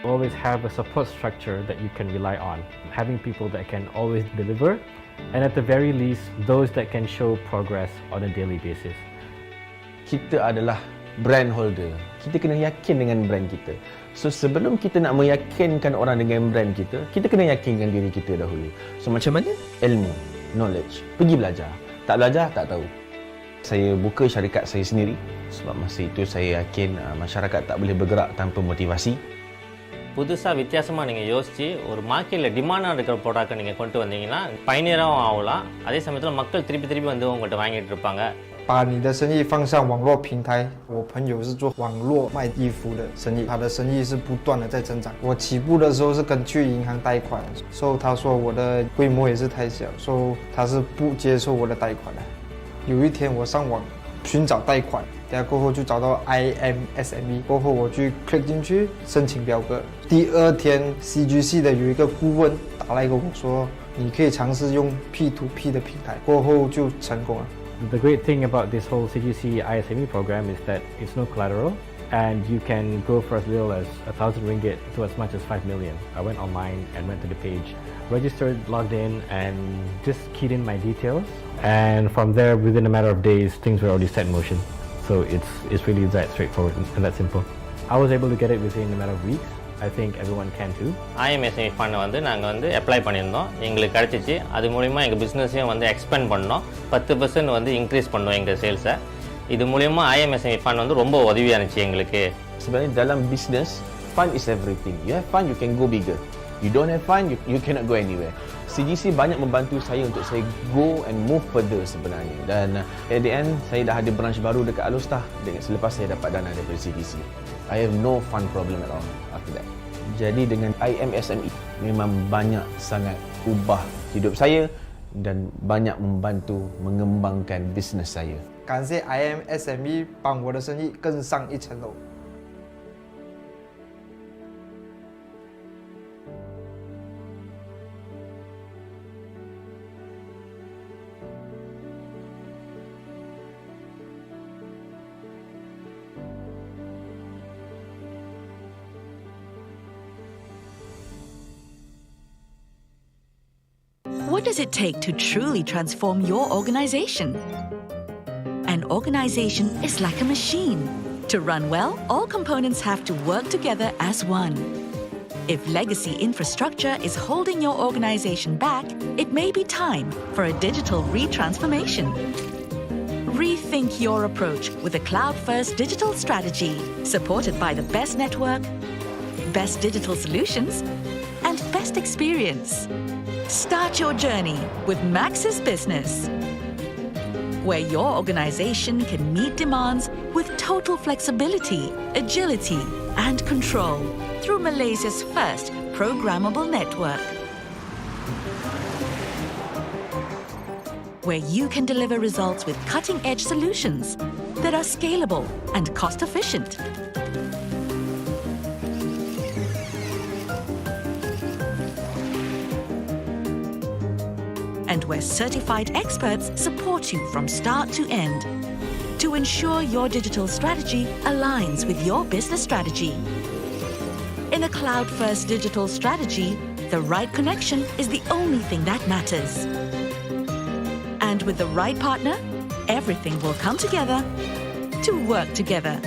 Always have a support structure that you can rely on, having people that can always deliver, and at the very least, those that can show progress on a daily basis. Kita adalah brand holder. Kita kena yakin dengan brand kita. So sebelum kita nak meyakinkan orang dengan brand kita kena yakinkan diri kita dahulu. So macam mana? Ilmu, knowledge. Pergi belajar. Tak belajar, tak tahu. Saya buka syarikat saya sendiri sebab masa itu saya yakin masyarakat tak boleh bergerak tanpa motivasi. புதுசாக வித்தியாசமாக நீங்கள் யோசித்து ஒரு மார்க்கெட்டில் டிமாண்டாக இருக்கிற ப்ராடக்ட்டை நீங்கள் கொண்டு வந்தீங்கன்னா பயணியராகவும் ஆகலாம். அதே சமயத்தில் மக்கள் திருப்பி வந்து உங்கள்கிட்ட வாங்கிட்டு இருப்பாங்க.把你的生意放上网络平台，我朋友是做网络卖衣服的生意，他的生意是不断的在增长。我起步的时候是跟去银行贷款，所以他说我的规模也是太小，所以他是不接受我的贷款的。有一天我上网寻找贷款，过后就找到 SME， 过后我去 click 进去申请表格。第二天 CGC 的有一个顾问打来跟我说，你可以尝试用 P2P 的平台，过后就成功了。The great thing about this whole CGC ISME program is that it's no collateral and you can go for as little as 1,000 ringgit to as much as 5 million. I went online and went to the page, registered, logged in and just keyed in my details, and from there within a matter of days things were already set in motion. So it's really that straightforward and that simple. I was able to get it within a matter of weeks. I think everyone can too. IMSME fund வந்து நாங்கள் வந்து apply பண்ணியிருந்தோம், எங்களுக்கு கிடச்சிச்சு. அது மூலிமா எங்கள் பிஸ்னஸையும் வந்து எக்ஸ்பெண்ட் பண்ணோம். 10% வந்து இன்க்ரீஸ் பண்ணோம் எங்கள் சேல்ஸை. இது மூலிமா IMSME ஃபண்ட் வந்து ரொம்ப உதவியாக இருந்துச்சு எங்களுக்கு. Sebenarnya dalam business, fun is everything. You have fun, you can go bigger. You don't have fun, you cannot go anywhere. CGC banyak membantu saya untuk saya go and move further sebenarnya. Dan at the end, saya dah ada branch baru dekat Alustah selepas saya dapat dana daripada CGC. I have no fun problem at all after that. Jadi dengan IMSME memang banyak sangat ubah hidup saya dan banyak membantu mengembangkan bisnes saya. 感谢 IMSME 帮我的生意更上一层楼。What does it take to truly transform your organization? An organization is like a machine. To run well, all components have to work together as one. If legacy infrastructure is holding your organization back, it may be time for a digital retransformation. Rethink your approach with a cloud-first digital strategy, supported by the best network, best digital solutions, and best experience. Start your journey with Maxis Business, where your organization can meet demands with total flexibility, agility, and control through Malaysia's first programmable network, where you can deliver results with cutting-edge solutions that are scalable and cost-efficient. And where certified experts support you from start to end to ensure your digital strategy aligns with your business strategy. In a cloud-first digital strategy, the right connection is the only thing that matters. And with the right partner, everything will come together to work together.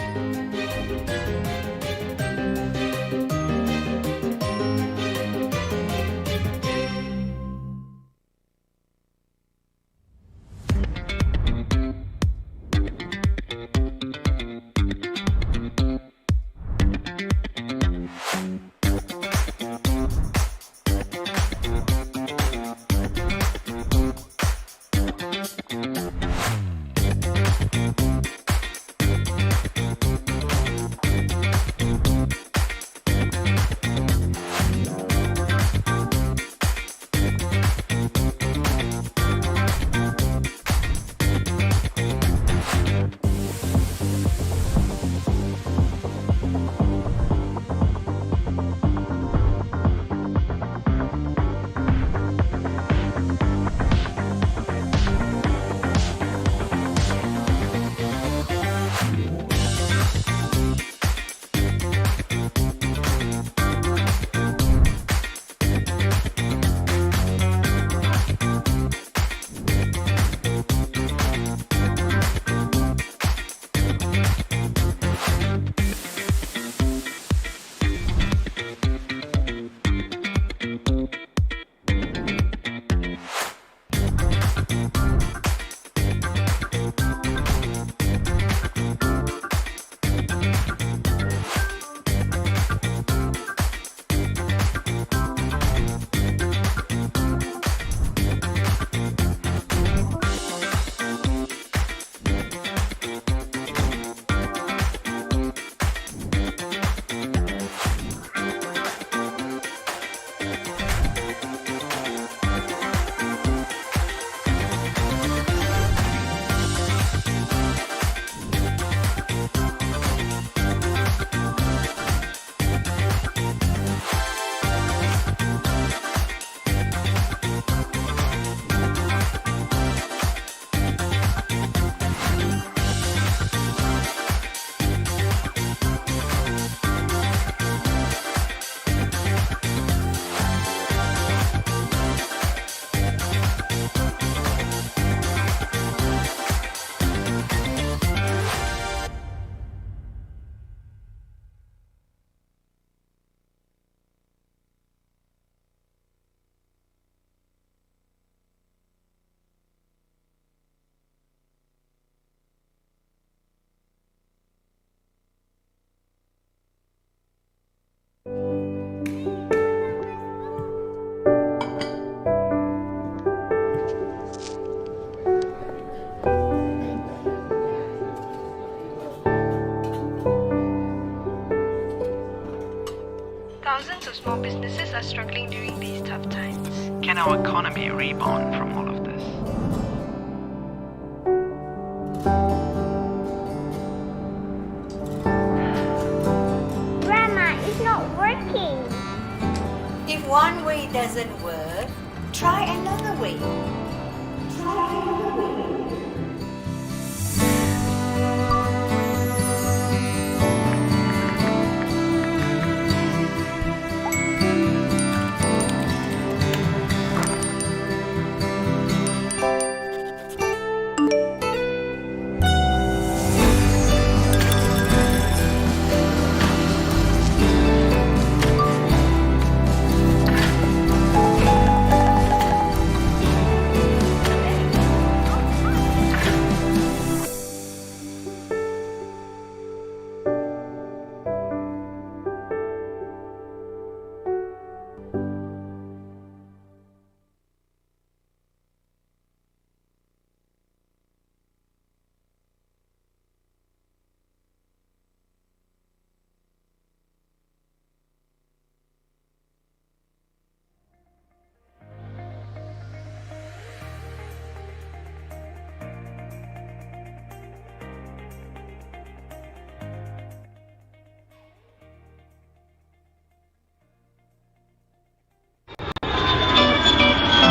Thousands of small businesses are struggling during these tough times. Can our economy rebound from all of this? Grandma, it's not working. If one way doesn't work, try another way.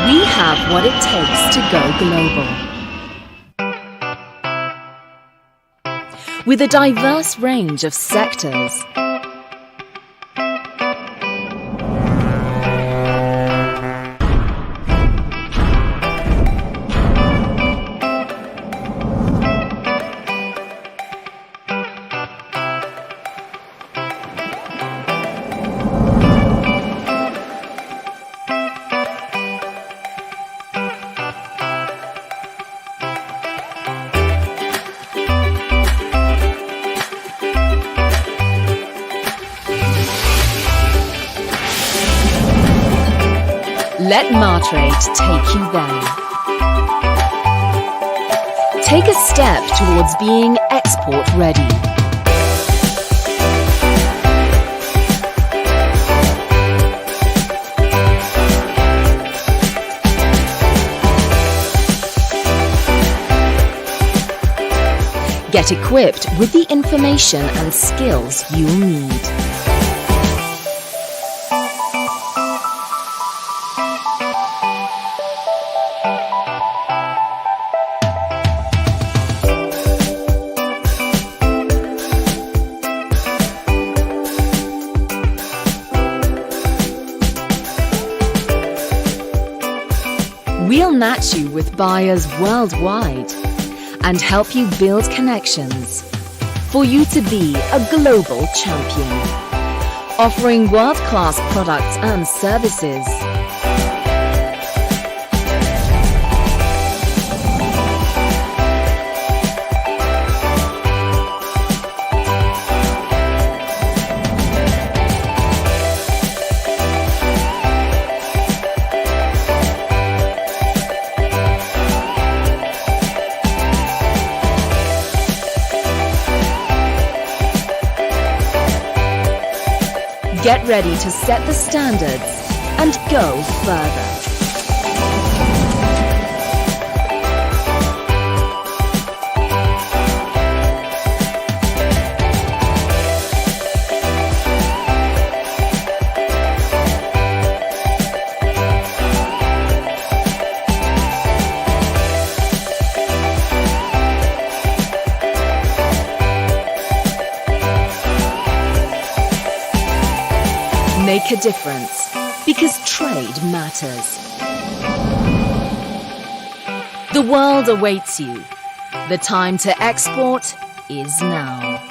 We have what it takes to go global. With a diverse range of sectors, let Moderator take you there. Take a step towards being export ready. Get equipped with the information and skills you'll need. We'll match you with buyers worldwide and help you build connections for you to be a global champion, offering world-class products and services. Get ready to set the standards and go further. Make a difference, because trade matters. The world awaits you. The time to export is now.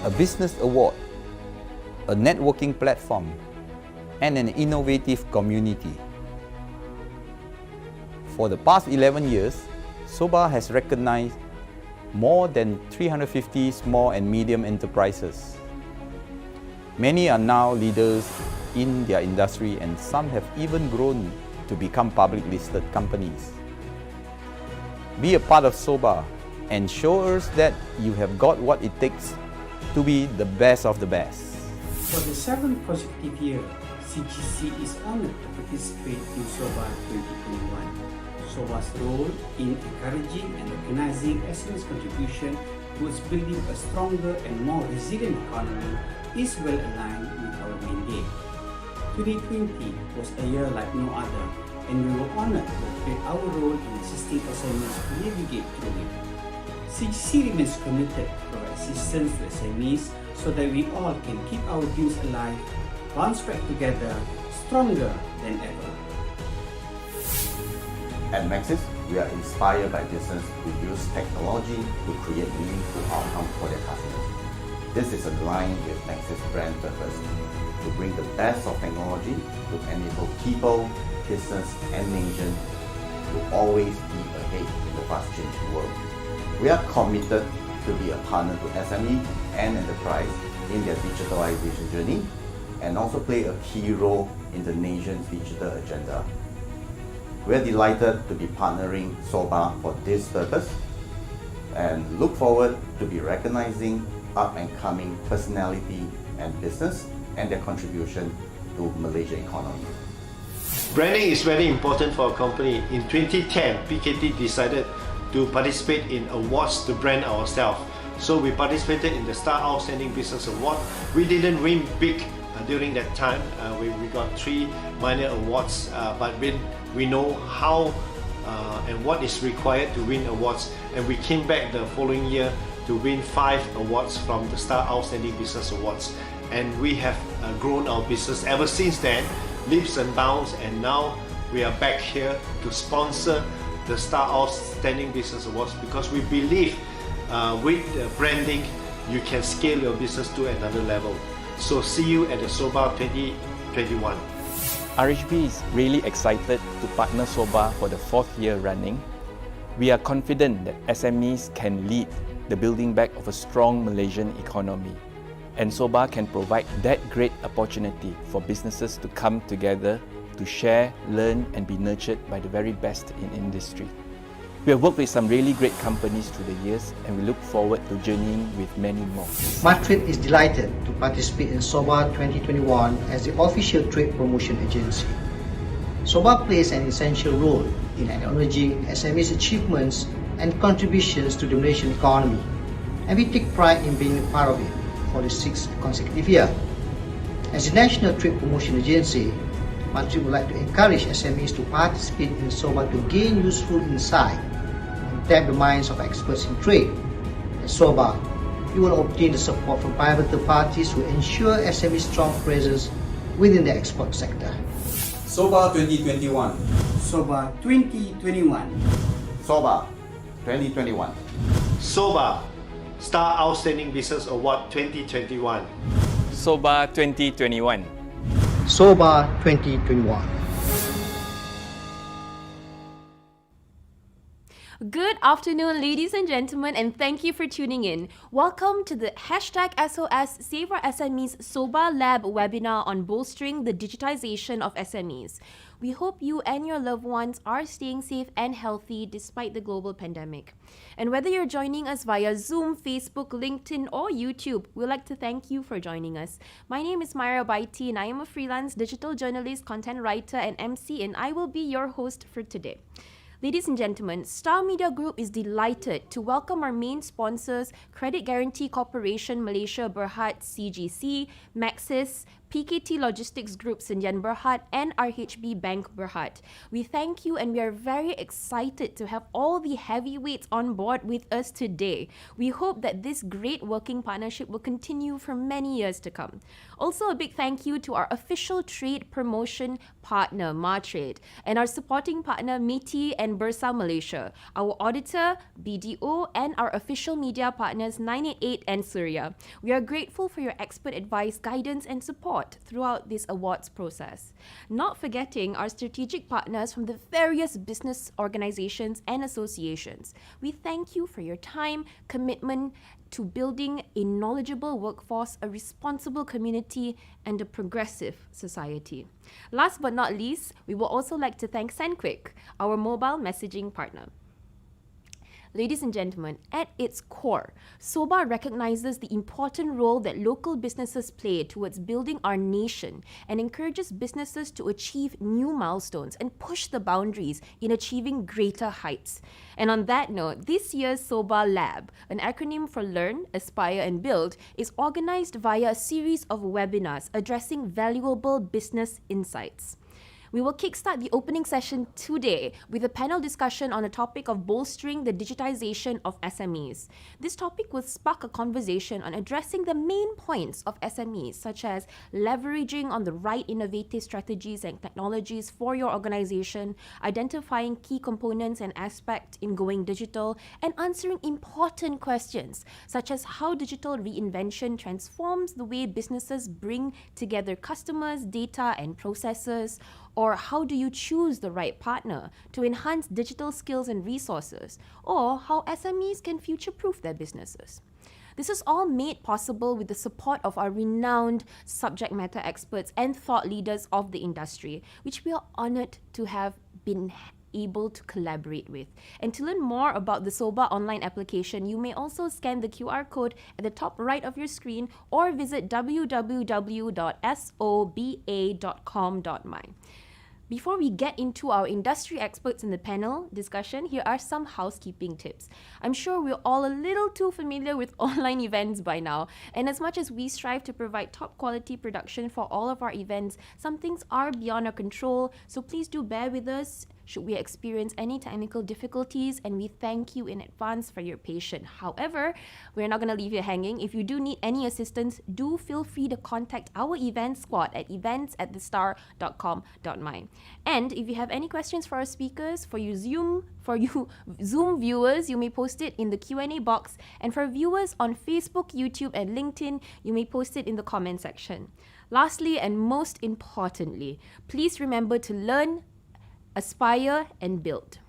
a business award, a networking platform, and an innovative community. For the past 11 years, SOBA has recognized more than 350 small and medium enterprises. Many are now leaders in their industry, and some have even grown to become public listed companies. Be a part of SOBA and show us that you have got what it takes to be the best of the best. For the 7th consecutive year, CGC is honored to participate in SOBA 2021. SOBA's role in encouraging and recognizing SMEs' contribution towards building a stronger and more resilient economy is well aligned with our mandate. 2020 was a year like no other, and we were honored to play our role in assisting SMEs to navigate through it. CGC remains committed to provide assistance to SMEs so that we all can keep our dreams alive, bounce back together, stronger than ever. At Maxis, we are inspired by business who use technology to create meaningful outcomes for their customers. This is aligned with Maxis' brand purpose, to bring the best of technology to enable people, business and nation to always be ahead in the fast-changing world. We are committed to be a partner to SME and enterprise in their digitalization journey and also play a key role in the nation's digital agenda. We are delighted to be partnering SOBA for this purpose and look forward to be recognizing up-and-coming personality and business and their contribution to Malaysia economy. Branding is very important for a company. In 2010, PKT decided to participate in awards to brand ourselves. So we participated in the Star Outstanding Business Award. We didn't win big during that time. We got 3 minor awards, but we know how and what is required to win awards, and we came back the following year to win 5 awards from the Star Outstanding Business Awards, and we have grown our business ever since then, leaps and bounds, and now we are back here to sponsor the Star Outstanding Business Awards because we believe with branding you can scale your business to another level. So see you at the SOBA 2021. RHB is really excited to partner SOBA for the 4th year running. We are confident that SMEs can lead the building back of a strong Malaysian economy, and SOBA can provide that great opportunity for businesses to come together to share, learn and be nurtured by the very best in industry. We have worked with some really great companies through the years, and we look forward to journeying with many more. Madrid is delighted to participate in SOBA 2021 as the official trade promotion agency. SOBA plays an essential role in acknowledging SMEs' achievements and contributions to the Malaysian economy, and we take pride in being a part of it for the 6th consecutive year. As a national trade promotion agency, Madrid would like to encourage SMEs to participate in SOBA to gain useful insight and tap the minds of experts in trade. At SOBA, you will obtain the support from pivotal parties who ensure SMEs' strong presence within the export sector. SOBA 2021. SOBA 2021. SOBA 2021. SOBA Star Outstanding Business Award 2021. SOBA 2021. SOBA 2021. Good afternoon, ladies and gentlemen, and thank you for tuning in. Welcome to the #SOS Save Our SMEs SOBA Lab webinar on bolstering the digitization of SMEs. We hope you and your loved ones are staying safe and healthy despite the global pandemic. And whether you're joining us via Zoom, Facebook, LinkedIn, or YouTube, we'd like to thank you for joining us. My name is Myra Baiti, and I am a freelance digital journalist, content writer, and MC, and I will be your host for today. Ladies and gentlemen, Star Media Group is delighted to welcome our main sponsors, Credit Guarantee Corporation Malaysia Berhad CGC, Maxis, PKT Logistics Group Sindian Berhad, and RHB Bank Berhad. We thank you, and we are very excited to have all the heavyweights on board with us today. We hope that this great working partnership will continue for many years to come. Also, a big thank you to our official trade promotion partner, Madrid, and our supporting partner, MITI and Bursa Malaysia, our auditor, BDO, and our official media partners, 988 and Surya. We are grateful for your expert advice, guidance, and support throughout this awards process. Not forgetting our strategic partners from the various business organizations and associations. We thank you for your time, commitment to building a knowledgeable workforce, a responsible community, and a progressive society. Last but not least, we would also like to thank Sendquick, our mobile messaging partner. Ladies and gentlemen, at its core, SOBA recognizes the important role that local businesses play towards building our nation and encourages businesses to achieve new milestones and push the boundaries in achieving greater heights. And on that note, this year's SOBA Lab, an acronym for Learn, Aspire and Build, is organized via a series of webinars addressing valuable business insights. We will kickstart the opening session today with a panel discussion on the topic of bolstering the digitization of SMEs. This topic will spark a conversation on addressing the main points of SMEs, such as leveraging on the right innovative strategies and technologies for your organization, identifying key components and aspects in going digital, and answering important questions, such as how digital reinvention transforms the way businesses bring together customers, data, and processes, or how do you choose the right partner to enhance digital skills and resources, or how SMEs can future-proof their businesses. This is all made possible with the support of our renowned subject matter experts and thought leaders of the industry, which we are honored to have been able to collaborate with. And to learn more about the SOBA online application, you may also scan the QR code at the top right of your screen or visit www.soba.com.my. Before we get into our industry experts in the panel discussion, here are some housekeeping tips. I'm sure we're all a little too familiar with online events by now, and as much as we strive to provide top quality production for all of our events, some things are beyond our control, so please do bear with us should we experience any technical difficulties, and we thank you in advance for your patience. However, we're not going to leave you hanging. If you do need any assistance, do feel free to contact our event squad at events@thestar.com.my. And if you have any questions for our speakers, for you Zoom viewers, you may post it in the Q&A box, and for viewers on Facebook, YouTube, and LinkedIn, you may post it in the comment section. Lastly, and most importantly, please remember to learn, aspire, and build.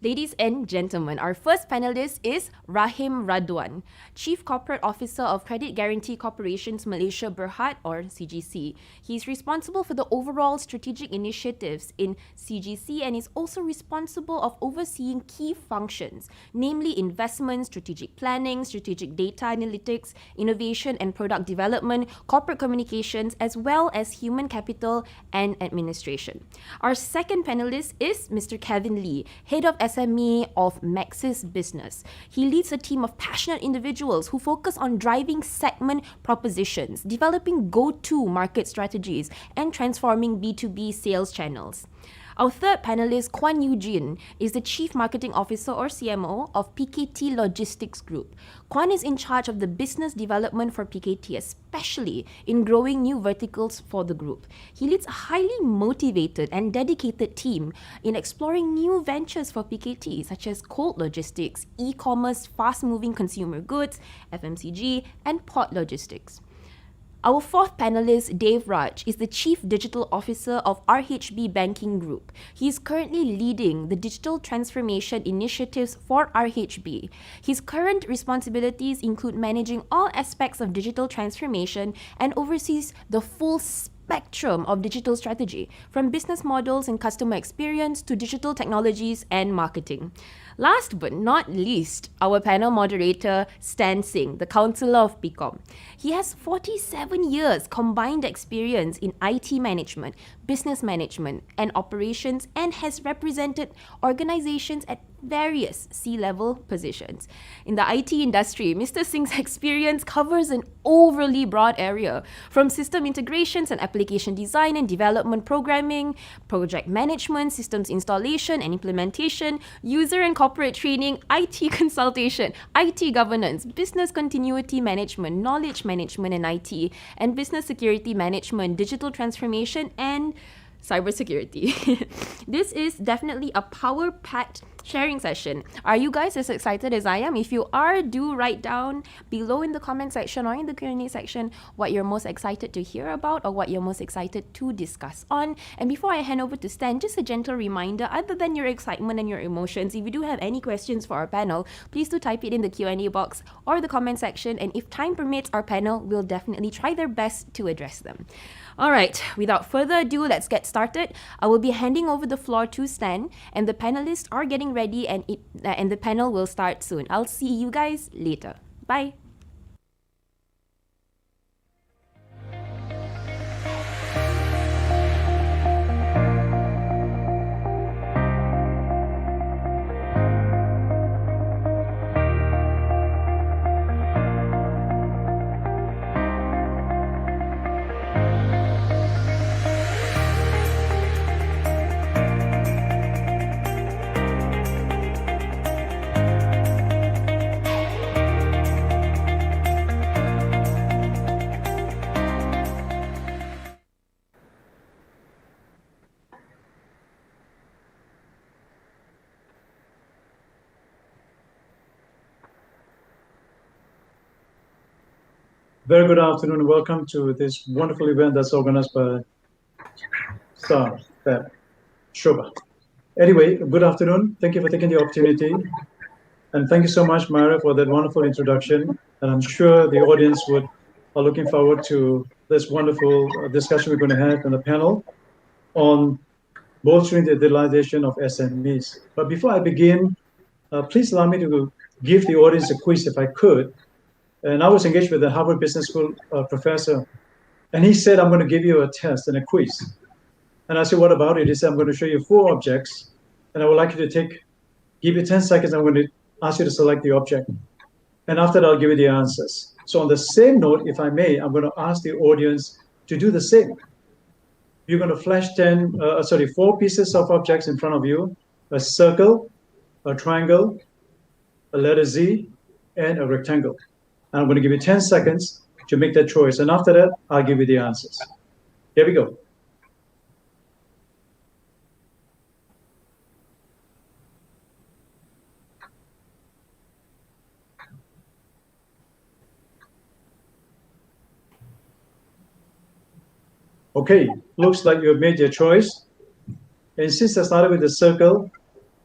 Ladies and gentlemen, our first panelist is Rahim Raduan, Chief Corporate Officer of Credit Guarantee Corporations Malaysia Berhad, or CGC. He is responsible for the overall strategic initiatives in CGC and is also responsible of overseeing key functions, namely investment, strategic planning, strategic data analytics, innovation and product development, corporate communications, as well as human capital and administration. Our second panelist is Mr. Kevin Lee, Head of SME of Maxis Business. He leads a team of passionate individuals who focus on driving segment propositions, developing go-to market strategies, and transforming B2B sales channels. Our third panelist, Kwan Eugene, is the Chief Marketing Officer or CMO of PKT Logistics Group. Kwan is in charge of the business development for PKT, especially in growing new verticals for the group. He leads a highly motivated and dedicated team in exploring new ventures for PKT, such as cold logistics, e-commerce, fast-moving consumer goods, FMCG, and port logistics. Our fourth panelist, Dave Raj, is the Chief Digital Officer of RHB Banking Group. He is currently leading the digital transformation initiatives for RHB. His current responsibilities include managing all aspects of digital transformation and oversees the full spectrum of digital strategy, from business models and customer experience to digital technologies and marketing. Last but not least, our panel moderator, Singh, the Councillor of PIKOM. He has 47 years combined experience in IT management, business management, and operations, and has represented organizations at various C-level positions. In the IT industry, Mr. Singh's experience covers an overly broad area, from system integrations and application design and development programming, project management, systems installation and implementation, user and corporate training, IT consultation, IT governance, business continuity management, knowledge management and IT, and business security management, digital transformation, and cybersecurity. This is definitely a power-packed sharing session. Are you guys as excited as I am? If you are, do write down below in the comment section or in the Q&A section what you're most excited to hear about or what you're most excited to discuss on. And before I hand over to Stan, just a gentle reminder, other than your excitement and your emotions, if you do have any questions for our panel, please do type it in the Q&A box or the comment section, and if time permits, our panel will definitely try their best to address them. Alright, without further ado, let's get started. I will be handing over the floor to Stan, and the panelists are getting ready, and the panel will start soon. I'll see you guys later. Bye. Very good afternoon and welcome to this wonderful event that's organized by SOBA. Anyway, good afternoon. Thank you for taking the opportunity. And thank you so much, Myra, for that wonderful introduction. And I'm sure the audience are looking forward to this wonderful discussion we're going to have in the panel on bolstering the digitalization of SMEs. But before I begin, please allow me to give the audience a quiz if I could. And I was engaged with the Harvard Business School professor, and he said, I'm going to give you a test and a quiz. And I said, what about it? He said, I'm going to show you 4 objects, and I would like you to give you 10 seconds. I'm going to ask you to select the object. And after that, I'll give you the answers. So on the same note, if I may, I'm going to ask the audience to do the same. You're going to flash 4 pieces of objects in front of you: a circle, a triangle, a letter Z, and a rectangle. And I'm going to give you 10 seconds to make that choice. And after that, I'll give you the answers. Here we go. Okay, looks like you have made your choice. And since I started with the circle,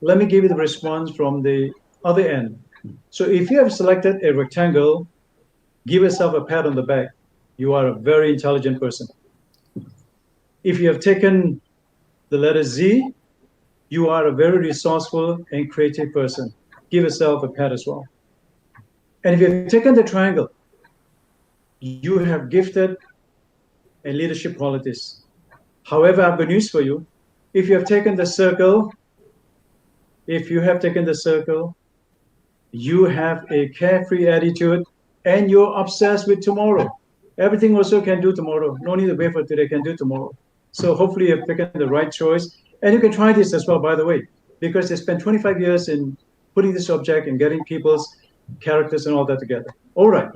let me give you the response from the other end. So if you have selected a rectangle, give yourself a pat on the back. You are a very intelligent person. If you have taken the letter Z, you are a very resourceful and creative person. Give yourself a pat as well. And if you've taken the triangle, you have gifted and leadership qualities. However, I have good news for you. If you have taken the circle, you have a carefree attitude and you're obsessed with tomorrow. Everything also can do tomorrow. No need to wait for today, can do tomorrow. So hopefully you've taken the right choice. And you can try this as well, by the way, because they spent 25 years in putting this object and getting people's characters and all that together. All right.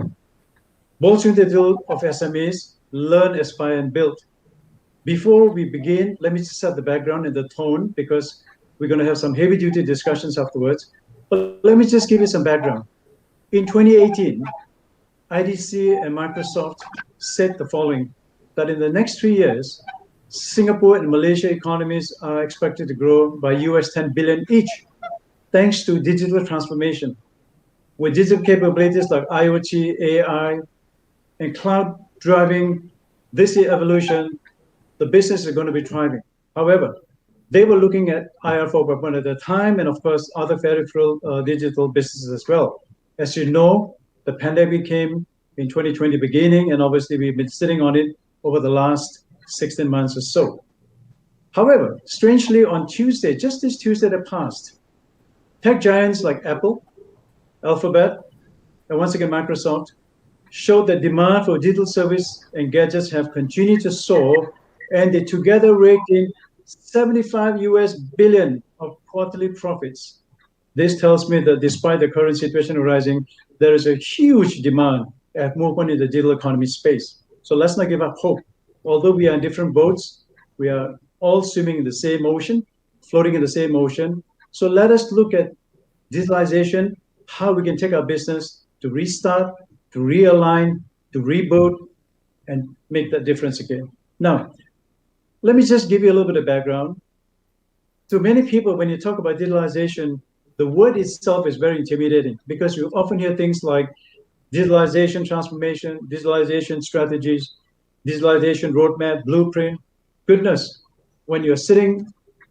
Bolstering the digital of SMEs, learn, aspire, and build. Before we begin, let me just set the background and the tone, because we're going to have some heavy-duty discussions afterwards. But let me just give you some background. In 2018, IDC and Microsoft said the following, that in the next 3 years, Singapore and Malaysia economies are expected to grow by US 10 billion each, thanks to digital transformation. With digital capabilities like IoT, AI, and cloud driving this evolution, the business is going to be thriving. However, they were looking at IR 4.1 at the time, and of course, other peripheral digital businesses as well. As you know, the pandemic came in 2020 beginning, and obviously we've been sitting on it over the last 16 months or so. However, strangely on Tuesday, just this Tuesday that passed, tech giants like Apple, Alphabet, and once again Microsoft showed that demand for digital service and gadgets have continued to soar, and they together raked in 75 US billion of quarterly profits. This tells me that despite the current situation arising, there is a huge demand and movement in the digital economy space. So let's not give up hope. Although we are in different boats, we are all swimming in the same ocean, floating in the same ocean. So let us look at digitalization, how we can take our business to restart, to realign, to reboot, and make that difference again. Now, let me just give you a little bit of background. To many people, when you talk about digitalization, the word itself is very intimidating because you often hear things like digitalization transformation, digitalization strategies, digitalization roadmap, blueprint. Goodness, when you're sitting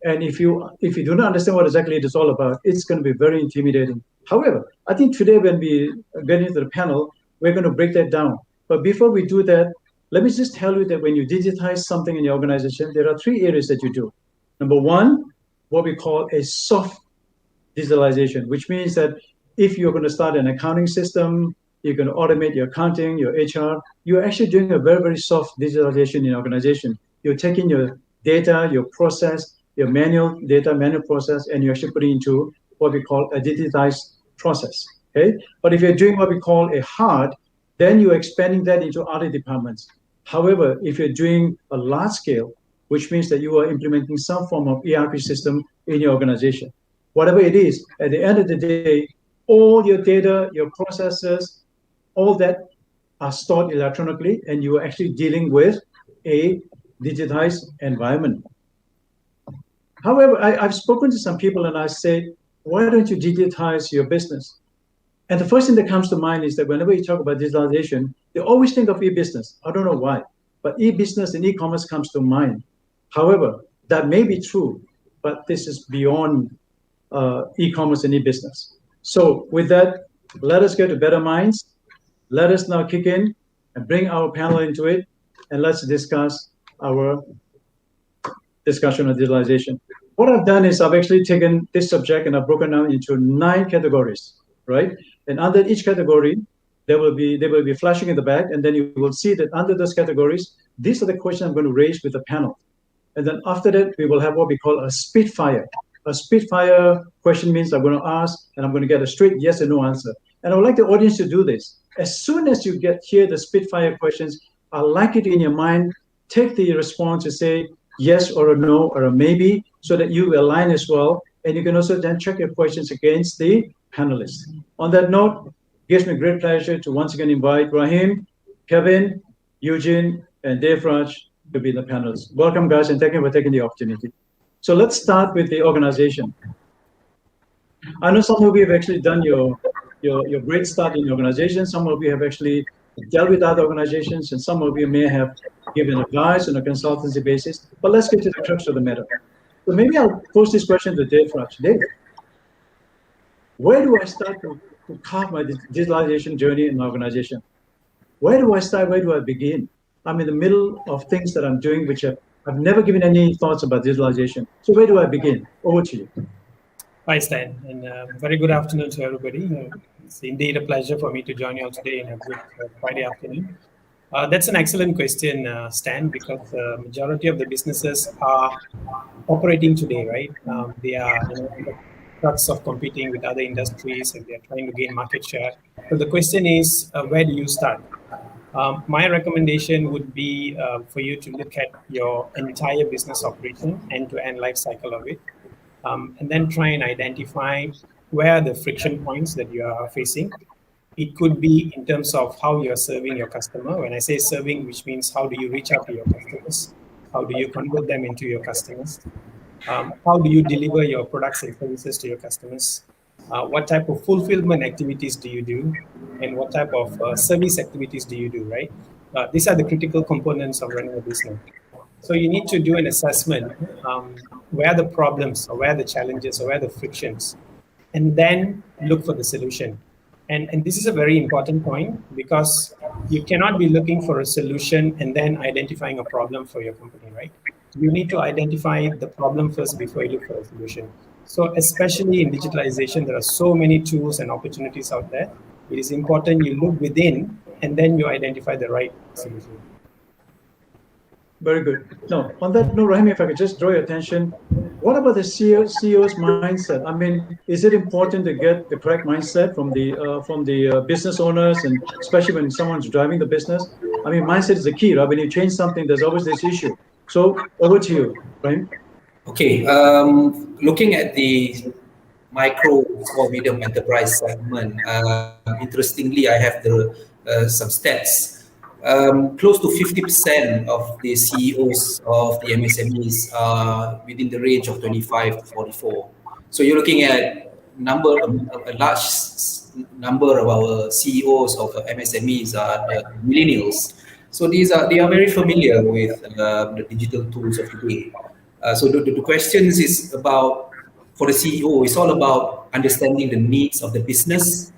and if you do not understand what exactly it is all about, it's going to be very intimidating. However, I think today when we get into the panel, we're going to break that down. But before we do that, let me just tell you that when you digitize something in your organization, there are 3 areas that you do. Number 1, what we call a soft digitalization, which means that if you're going to start an accounting system, you're going to automate your accounting, your HR, you're actually doing a very, very soft digitalization in your organization. You're taking your data, your process, your manual data, manual process, and you're actually putting into what we call a digitized process, okay? But if you're doing what we call a hard, then you're expanding that into other departments. However, if you're doing a large scale, which means that you are implementing some form of ERP system in your organization, whatever it is, at the end of the day, all your data, your processes, all that are stored electronically, and you are actually dealing with a digitized environment. However, I've spoken to some people and I said, why don't you digitize your business? And the first thing that comes to mind is that whenever you talk about digitalization, they always think of e-business. I don't know why, but e-business and e-commerce comes to mind. However, that may be true, but this is beyond e-commerce and e-business. So with that, let us get to better minds. Let us now kick in and bring our panel into it, and let's discuss our discussion on digitalization. What I've done is I've actually taken this subject and I've broken down into 9 categories, right? And under each category, they will be flashing in the back, and then you will see that under those categories, these are the questions I'm going to raise with the panel. And then after that, we will have what we call a spitfire. A spitfire question means I'm going to ask, and I'm going to get a straight yes or no answer. And I would like the audience to do this. As soon as you hear the spitfire questions, I'd like it in your mind, take the response to say yes or a no or a maybe, so that you align as well. And you can also then check your questions against the panelists. On that note, it gives me great pleasure to once again invite Rahim, Kevin, Eugene, and Devraj to be the panelists. Welcome, guys, and thank you for taking the opportunity. So let's start with the organization. I know some of you have actually done your great start in the organization. Some of you have actually dealt with other organizations, and some of you may have given advice on a consultancy basis. But let's get to the crux of the matter. So maybe I'll pose this question to Dave Raj. Dave, where do I start to carve my digitalization journey in my organization? Where do I start? Where do I begin? I'm in the middle of things that I'm doing which I've never given any thoughts about digitalization. So where do I begin? Over to you. Hi, Stan, and very good afternoon to everybody. It's indeed a pleasure for me to join you all today in a good Friday afternoon. That's an excellent question, Stan, because the majority of the businesses are operating today, right? They are in the crux of competing with other industries, and they're trying to gain market share. So the question is, where do you start? My recommendation would be for you to look at your entire business operation, end-to-end life cycle of it, and then try and identify where are the friction points that you are facing. It could be in terms of how you're serving your customer. When I say serving, which means how do you reach out to your customers? How do you convert them into your customers? How do you deliver your products and services to your customers? What type of fulfillment activities do you do? And what type of service activities do you do, right? These are the critical components of running a business. So you need to do an assessment, where are the problems, or where are the challenges, or where are the frictions, and then look for the solution. And this is a very important point, because you cannot be looking for a solution and then identifying a problem for your company, right? You need to identify the problem first before you look for a solution. So especially in digitalization, there are so many tools and opportunities out there. It is important you look within and then you identify the right solution. Very good. Now, on that note, Rahim, if I could just draw your attention, what about the CEO's mindset? I mean, is it important to get the correct mindset from the business owners, and especially when someone's driving the business? I mean, mindset is the key, right? When you change something, there's always this issue. So over to you, Rahim. Okay, looking at the micro small medium enterprise segment, interestingly, I have some stats. Close to 50% of the CEOs of the MSMEs are within the range of 25 to 44. So you're looking at a large number of our CEOs of MSMEs are millennials. So they are very familiar with the digital tools of today. So the questions is about, for the CEO, it's all about understanding the needs of the business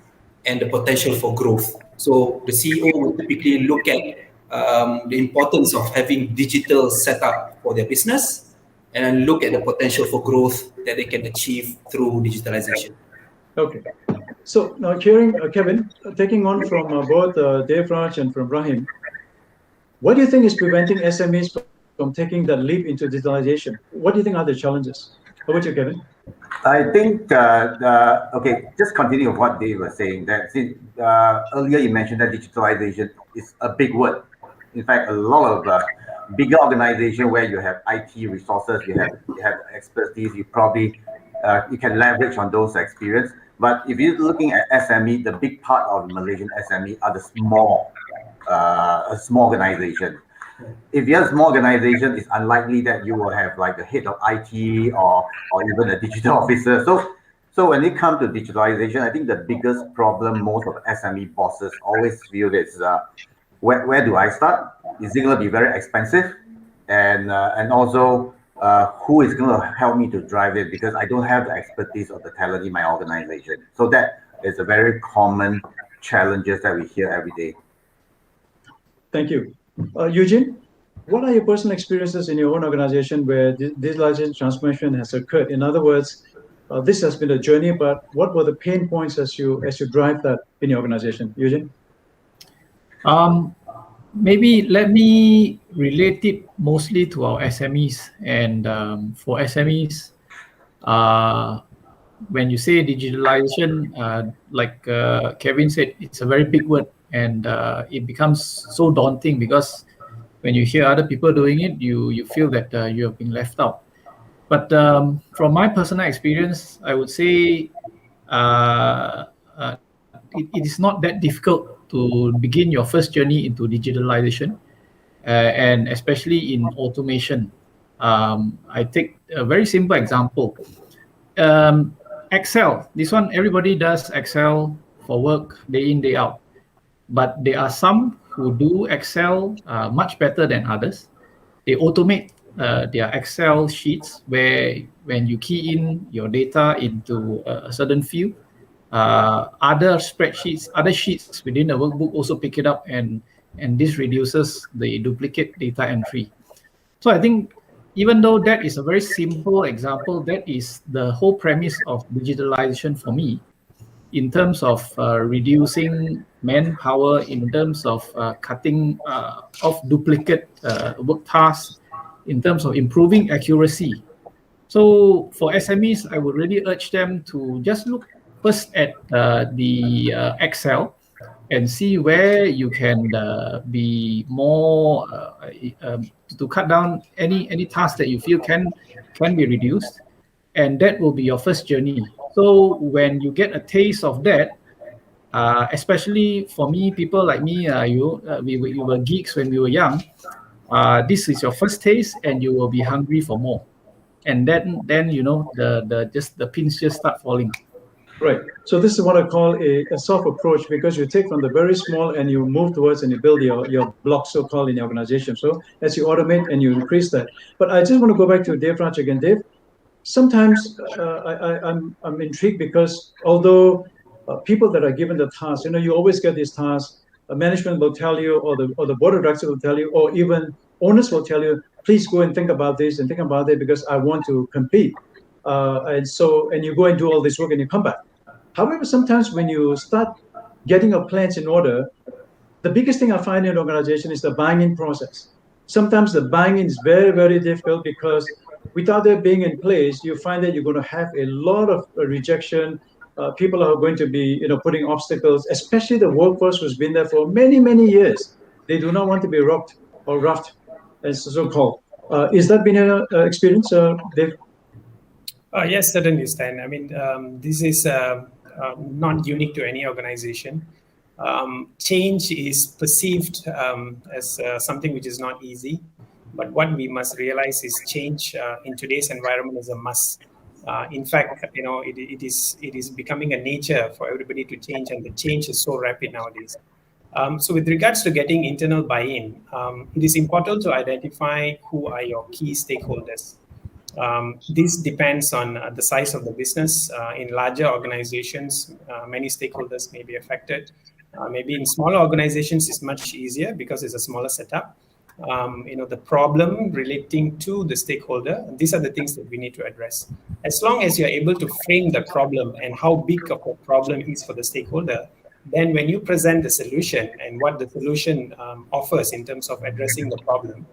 and the potential for growth. So the CEO will typically look at the importance of having digital setup for their business, and look at the potential for growth that they can achieve through digitalization. Okay. So now hearing Kevin, taking on from both Dave Raj and from Rahim, what do you think is preventing SMEs from taking that leap into digitalization? What do you think are the challenges? Over to you, Kevin. I think, okay, just continue with what Dave was saying, that earlier you mentioned that digitalization is a big word. In fact, a lot of bigger organizations where you have IT resources, you have expertise, you probably, you can leverage on those experience. But if you're looking at SME, the big part of Malaysian SME are the small a small organization. If you're a small organization, it's unlikely that you will have like a head of IT or even a digital officer. So when it comes to digitalization, I think the biggest problem most of SME bosses always feel is where do I start? Is it going to be very expensive? And also who is going to help me to drive it, because I don't have the expertise or the talent in my organization. So that is a very common challenges that we hear every day. Thank you. Eugene, what are your personal experiences in your own organization where digitalization transformation has occurred? In other words, this has been a journey, but what were the pain points as you drive that in your organization? Eugene? Maybe let me relate it mostly to our SMEs. And for SMEs, when you say digitalization, like Kevin said, it's a very big word, and it becomes so daunting because when you hear other people doing it, you feel that you have been left out. But from my personal experience, I would say it is not that difficult to begin your first journey into digitalization, and especially in automation. I take a very simple example. Excel, this one, everybody does Excel for work day in, day out. But there are some who do Excel much better than others. They automate their Excel sheets where when you key in your data into a certain field, other spreadsheets, other sheets within the workbook also pick it up, and this reduces the duplicate data entry. So I think even though that is a very simple example, that is the whole premise of digitalization for me, in terms of reducing manpower, in terms of cutting off duplicate work tasks, in terms of improving accuracy. So for SMEs, I would really urge them to just look first at the Excel and see where you can be more to cut down any task that you feel can be reduced, and that will be your first journey. So when you get a taste of that, especially for me, people like me, we were geeks when we were young. This is your first taste, and you will be hungry for more. And then you know the pins just start falling. Right. So this is what I call a soft approach, because you take from the very small and you move towards and you build your block, so-called, in the organization. So as you automate and you increase that. But I just want to go back to Dave Raj again. Dave, sometimes I'm intrigued because although people that are given the task, you always get these tasks, management will tell you, or the board of directors will tell you, or even owners will tell you, please go and think about this and think about it because I want to compete. And you go and do all this work and you come back. However, sometimes when you start getting your plans in order, the biggest thing I find in an organization is the buying-in process. Sometimes the buying-in is very, very difficult because without that being in place, you find that you're going to have a lot of rejection. People are going to be, putting obstacles, especially the workforce who's been there for many, many years. They do not want to be rocked or roughed, as so-called. Is that been an experience, Dave? Yes, certainly, Stan. I mean, this is not unique to any organization. Change is perceived as something which is not easy, but what we must realize is change in today's environment is a must. In fact, it is becoming a nature for everybody to change, and the change is so rapid nowadays. So with regards to getting internal buy-in, it is important to identify who are your key stakeholders. This depends on the size of the business. In larger organizations, many stakeholders may be affected. Maybe in smaller organizations, it's much easier because it's a smaller setup. The problem relating to the stakeholder, these are the things that we need to address. As long as you're able to frame the problem and how big of a problem is for the stakeholder, then when you present the solution and what the solution offers in terms of addressing the problem,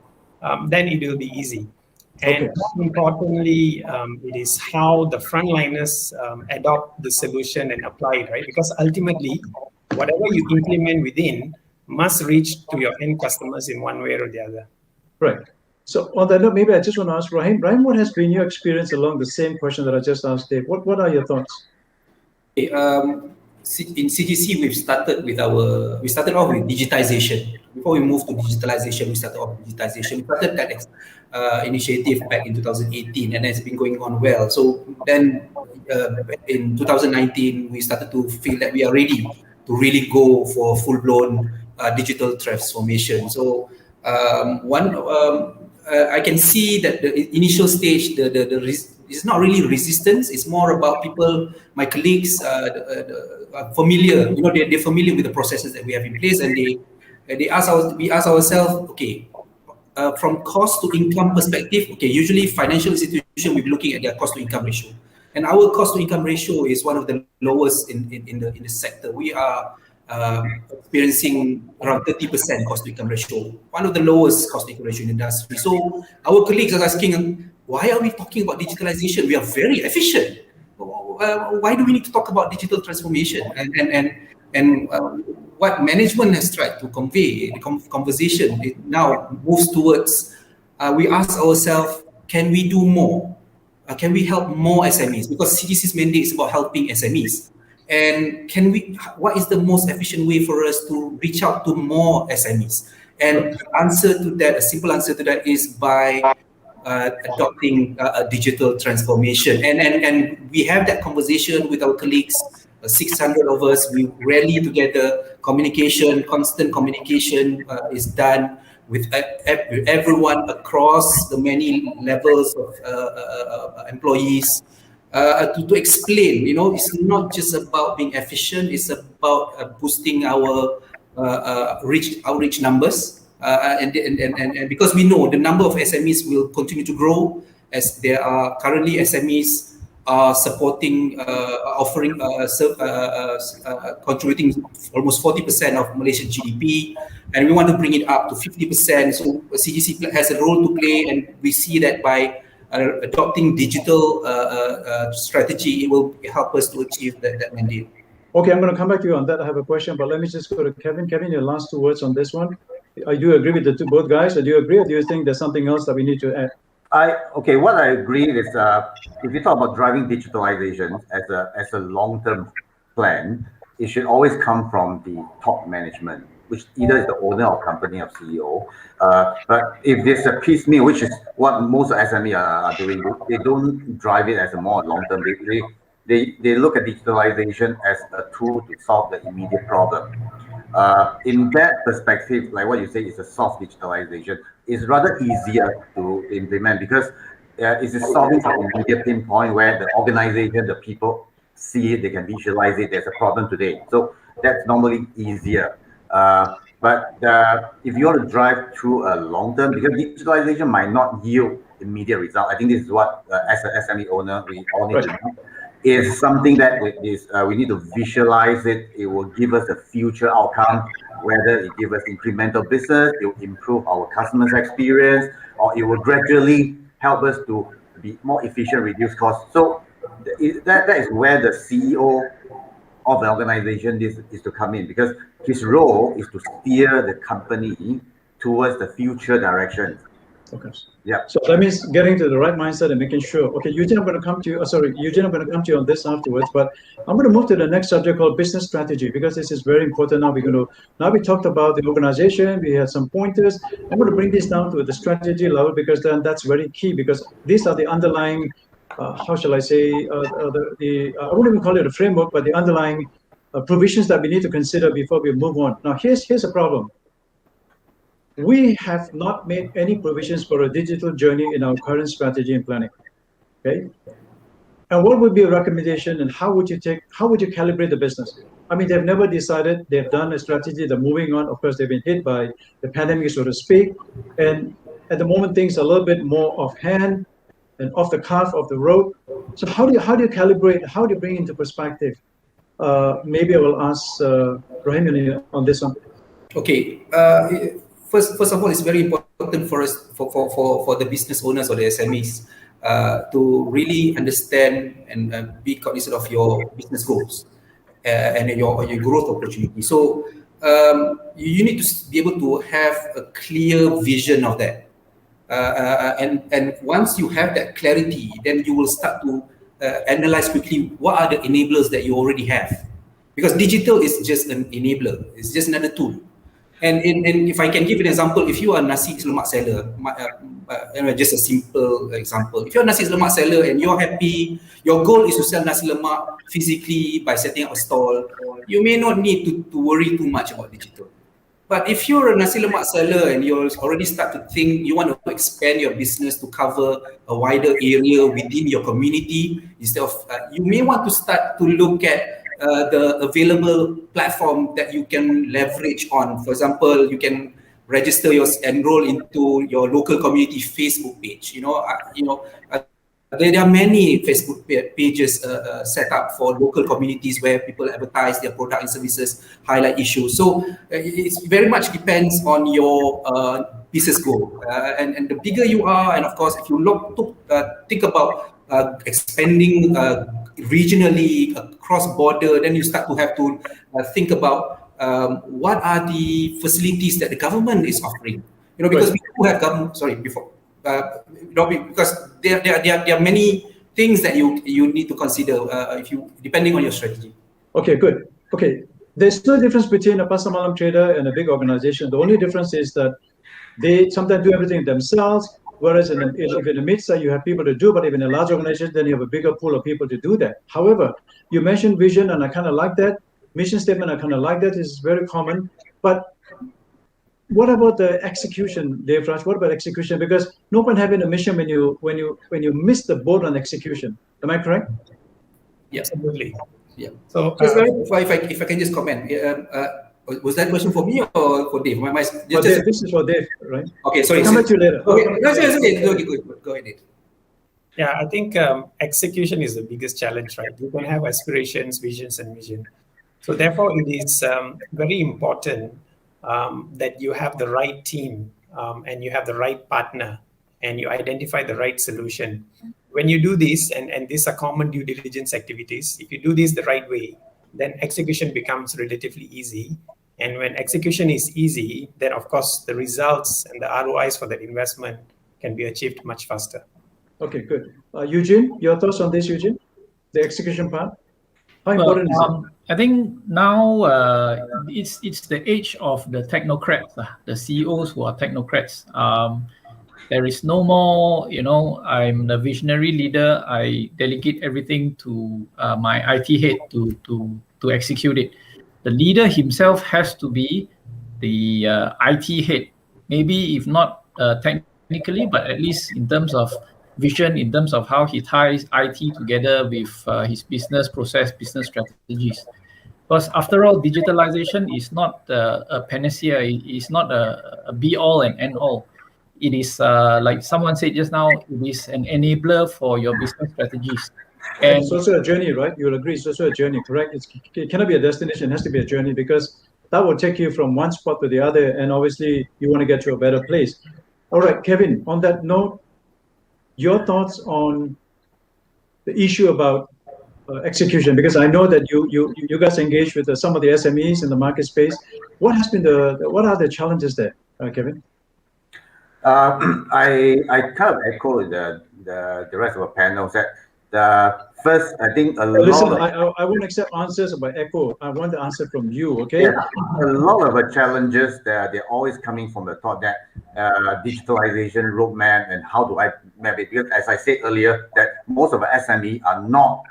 then it will be easy. And more importantly, it is how the frontliners adopt the solution and apply it, right? Because ultimately, whatever you implement within must reach to your end customers in one way or the other. Right. So on that note, maybe I just want to ask Rahim. Rahim, what has been your experience along the same question that I just asked Dave? What are your thoughts? in CGC, we started off with digitization. Before we moved to digitalization, we started off with digitization. We started that initiative back in 2018, and it's been going on well. So then in 2019, we started to feel that we are ready to really go for full-blown digital transformation. So I can see that the initial stage, it's not really resistance. It's more about people, my colleagues, familiar. You know, they're familiar with the processes that we have in place, and we ask ourselves, okay, from cost to income perspective. Okay, usually financial institution will be looking at their cost to income ratio, and our cost to income ratio is one of the lowest in the sector. We are experiencing around 30% cost to income ratio, one of the lowest cost to income ratio in the industry. So our colleagues are asking, why are we talking about digitalization? We are very efficient. Why do we need to talk about digital transformation? And what management has tried to convey, the conversation, it now moves towards, we ask ourselves, can we do more? Can we help more SMEs? Because CGC's mandate is about helping SMEs. And what is the most efficient way for us to reach out to more SMEs? And a simple answer to that is by adopting a digital transformation. And we have that conversation with our colleagues, 600 of us. We rally together. Constant communication is done with everyone across the many levels of employees. To explain, you know, it's not just about being efficient, it's about boosting our outreach numbers. And because we know the number of SMEs will continue to grow, as there are currently SMEs supporting, offering, contributing almost 40% of Malaysian GDP, and we want to bring it up to 50%. So CGC has a role to play, and we see that by adopting digital strategy, it will help us to achieve that mandate. Okay, I'm going to come back to you on that. I have a question, but let me just go to Kevin. Kevin, your last 2 words on this one. I do agree with both guys. Or do you agree, or do you think there's something else that we need to add? What I agree is if you talk about driving digitalization as a long-term plan, it should always come from the top management, which either is the owner of company or CEO. But if there's a piecemeal, which is what most SME are doing, they don't drive it as a more long-term. They look at digitalization as a tool to solve the immediate problem. In that perspective, like what you say, is a soft digitalization. It's rather easier to implement because it's solving some immediate pinpoint where the organization, the people see it, they can visualize it. There's a problem today, so that's normally easier. But if you want to drive through a long term, because digitalization might not yield immediate result. I think this is what, as an SME owner, we all need to do. Is something that we need to visualize it. It will give us a future outcome, whether it gives us incremental business, it will improve our customers' experience, or it will gradually help us to be more efficient, reduce costs. So that is where the CEO of the organization is to come in, because his role is to steer the company towards the future direction. Okay. Yeah. So that means getting to the right mindset and making sure. Okay, Eugene, I'm going to come to you. Eugene, I'm going to come to you on this afterwards. But I'm going to move to the next subject called business strategy, because this is very important. Now we talked about the organization. We had some pointers. I'm going to bring this down to the strategy level, because then that's very key, because these are the underlying, how shall I say, I wouldn't even call it a framework, but the underlying provisions that we need to consider before we move on. Now, here's a problem. We have not made any provisions for a digital journey in our current strategy and planning. Okay, and what would be a recommendation, and how would you calibrate the business? I mean, they've never decided. They've done a strategy. They're moving on. Of course, they've been hit by the pandemic, so to speak. And at the moment, things are a little bit more offhand and off the cuff of the road. So how do you calibrate? How do you bring into perspective? Maybe I will ask Rahim on this one. Okay. First of all, it's very important for us, for the business owners or the SMEs, to really understand and be cognizant of your business goals and your growth opportunity. So you need to be able to have a clear vision of that. And once you have that clarity, then you will start to analyze quickly what are the enablers that you already have. because digital is just an enabler. It's just another tool. And if I can give an example, if you are a nasi lemak seller, just a simple example. If you're a nasi lemak seller and you're happy, your goal is to sell nasi lemak physically by setting up a stall, you may not need to worry too much about digital. But if you're a nasi lemak seller and you already start to think you want to expand your business to cover a wider area within your community, instead of, you may want to start to look at the available platform that you can leverage on. For example, you can enroll into your local community Facebook page. There are many Facebook pages set up for local communities where people advertise their product and services, highlight issues. So it very much depends on your business goal. And the bigger you are, and of course, if you think about expanding regionally, across border, then you start to have to think about what are the facilities that the government is offering. Because we do have government. Sorry, before. Because there are many things that you need to consider depending on your strategy. Okay, good. Okay, there's no difference between a pasar malam trader and a big organization. The only difference is that they sometimes do everything themselves, whereas if in the mid-size you have people to do, but if in a large organization, then you have a bigger pool of people to do that. However, you mentioned vision, and I kind of like that. Mission statement, I kind of like that. It's very common. But what about the execution, Dave Raj? What about execution? Because no point having a mission when you miss the boat on execution. Am I correct? Yes, absolutely. Yeah. So if I can just comment, was that question for me or for Dave? This is for Dave, right? Okay, sorry. I'll come back to you later. Okay, go ahead. Yeah, I think execution is the biggest challenge, right? You can have aspirations, visions, and mission. So therefore, it is very important that you have the right team and you have the right partner and you identify the right solution. When you do this, and these are common due diligence activities, if you do this the right way, then execution becomes relatively easy. And when execution is easy, then of course the results and the ROIs for that investment can be achieved much faster. Okay, good. Eugene, your thoughts on this, Eugene? The execution part? How important is it? I think now it's the age of the technocrats, the CEOs who are technocrats. There is no more, I'm the visionary leader. I delegate everything to my IT head to execute it. The leader himself has to be the IT head. Maybe if not technically, but at least in terms of vision, in terms of how he ties IT together with his business process, business strategies. Because after all, digitalization is not a panacea. It is not a be-all and end-all. It is, like someone said just now, it is an enabler for your business strategies. And it's also a journey, right? You'll agree, it's also a journey, correct? It cannot be a destination, it has to be a journey, because that will take you from one spot to the other, and obviously you want to get to a better place. All right, Kevin, on that note, your thoughts on the issue about execution, because I know that you guys engage with some of the SMEs in the market space. What are the challenges there, Kevin? I kind of echo the rest of the panel that first, I think Listen, I won't accept answers by echo. I want the answer from you, okay? Yeah, a lot of the challenges they're always coming from the thought that digitalization roadmap and how do I map it? Because as I said earlier, that most of the SME are not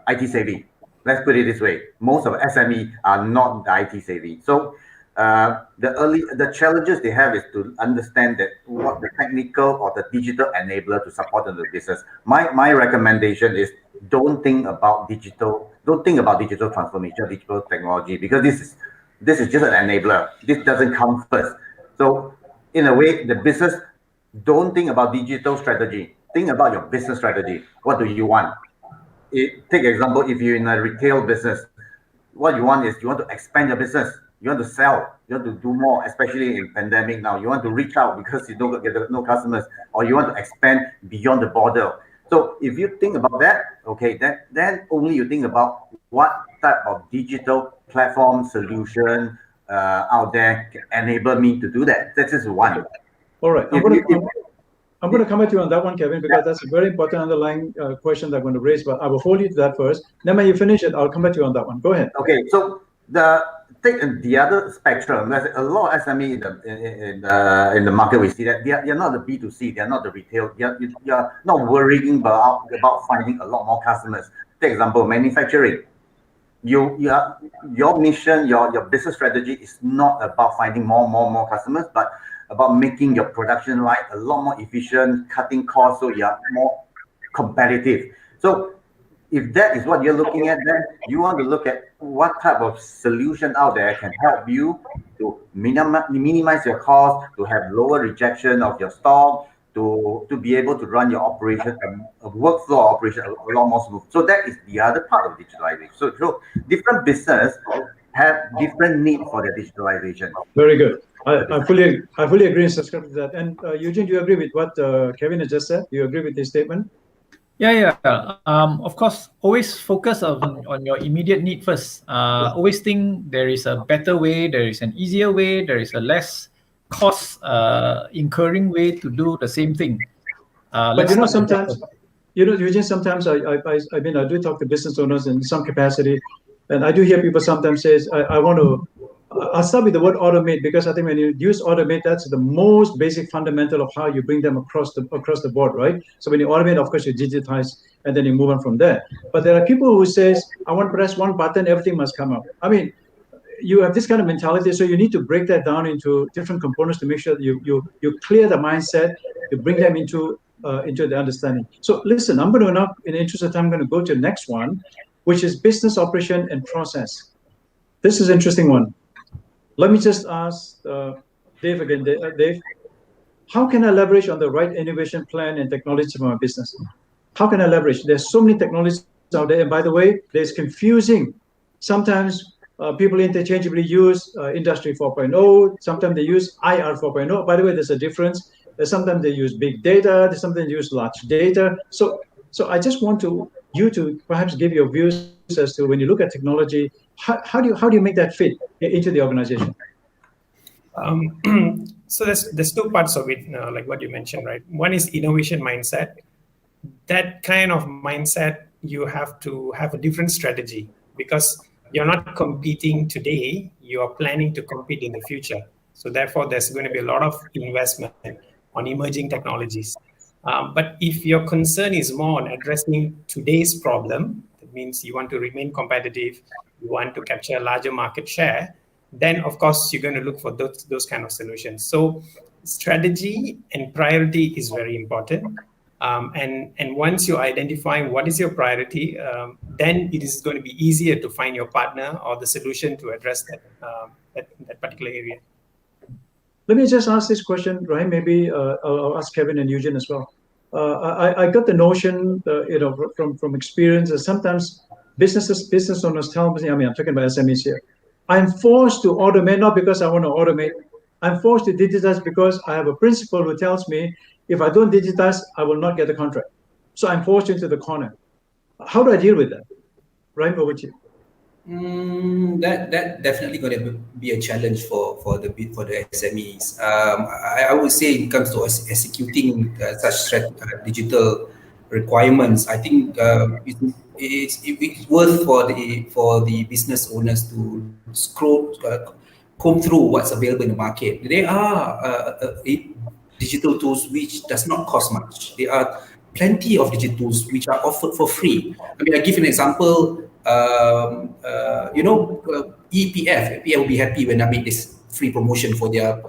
IT savvy. Let's put it this way: most of the SME are not IT savvy. So the challenges they have is to understand that what the technical or the digital enabler to support the business. My recommendation is don't think about digital transformation, digital technology, because this is just an enabler. This doesn't come first. So in a way, the business, don't think about digital strategy. Think about your business strategy. What do you want? Take example, if you're in a retail business, what you want is you want to expand your business. You want to sell, you want to do more, especially in pandemic now. You want to reach out because you don't get no customers, or you want to expand beyond the border. So if you think about that, okay, then only you think about what type of digital platform solution out there can enable me to do that. That is one. All right. I'm going to come at you on that one, Kevin, because that's a very important underlying question that I'm going to raise. But I will hold you to that first. Then when you finish it, I'll come at you on that one. Go ahead. Okay, so take the other spectrum. There's a lot of SME in the market. We see that they're not the B2C, they're not the retail. You're not worrying about finding a lot more customers. Take example, manufacturing. Your mission, your business strategy is not about finding more customers, but about making your production line a lot more efficient, cutting costs so you're more competitive. So if that is what you're looking at, then you want to look at what type of solution out there can help you to minimize your cost, to have lower rejection of your stock, to be able to run your operation, a workflow operation a lot more smooth. So that is the other part of digitalization. So different business have different needs for their digitalization. Very good. I fully agree and subscribe to that. And Eugene, do you agree with what Kevin has just said? Do you agree with his statement? Yeah. Of course, always focus on your immediate need first. Always think there is a better way, there is an easier way, there is a less cost incurring way to do the same thing. But sometimes, Eugene, sometimes I do talk to business owners in some capacity, and I do hear people sometimes say, I'll start with the word automate, because I think when you use automate, that's the most basic fundamental of how you bring them across the board, right? So when you automate, of course, you digitize and then you move on from there. But there are people who says, I want to press one button, everything must come up. I mean, you have this kind of mentality, so you need to break that down into different components to make sure that you clear the mindset, you bring them into the understanding. So listen, I'm going to now, in the interest of time, I'm going to go to the next one, which is business operation and process. This is an interesting one. Let me just ask Dave again. Dave, how can I leverage on the right innovation plan and technology for my business? How can I leverage? There's so many technologies out there. And by the way, there's confusing. Sometimes people interchangeably use Industry 4.0. Sometimes they use IR 4.0. By the way, there's a difference. Sometimes they use big data. Sometimes they use large data. So I just want you to perhaps give your views as to when you look at technology, how do you make that fit into the organization? So there's two parts of it, like what you mentioned, right? One is innovation mindset. That kind of mindset, you have to have a different strategy, because you're not competing today, you are planning to compete in the future. So therefore, there's going to be a lot of investment on emerging technologies. But if your concern is more on addressing today's problem, that means you want to remain competitive, you want to capture a larger market share, then of course you're going to look for those kind of solutions. So strategy and priority is very important. And once you identify what is your priority, then it is going to be easier to find your partner or the solution to address that particular area. Let me just ask this question, Rahim. Maybe I'll ask Kevin and Eugene as well. I got the notion, from experience, that sometimes business owners tell me, I'm talking about SMEs here, I'm forced to automate, not because I want to automate. I'm forced to digitize because I have a principal who tells me, if I don't digitize, I will not get the contract. So I'm forced into the corner. How do I deal with that? Rahim, over to you. That definitely going to be a challenge for the SMEs. I would say, when it comes to executing such digital requirements, I think it's worth for the business owners to comb through what's available in the market. There are digital tools which does not cost much. There are plenty of digital tools which are offered for free. I mean, I give an example. EPF will be happy when I make this free promotion for their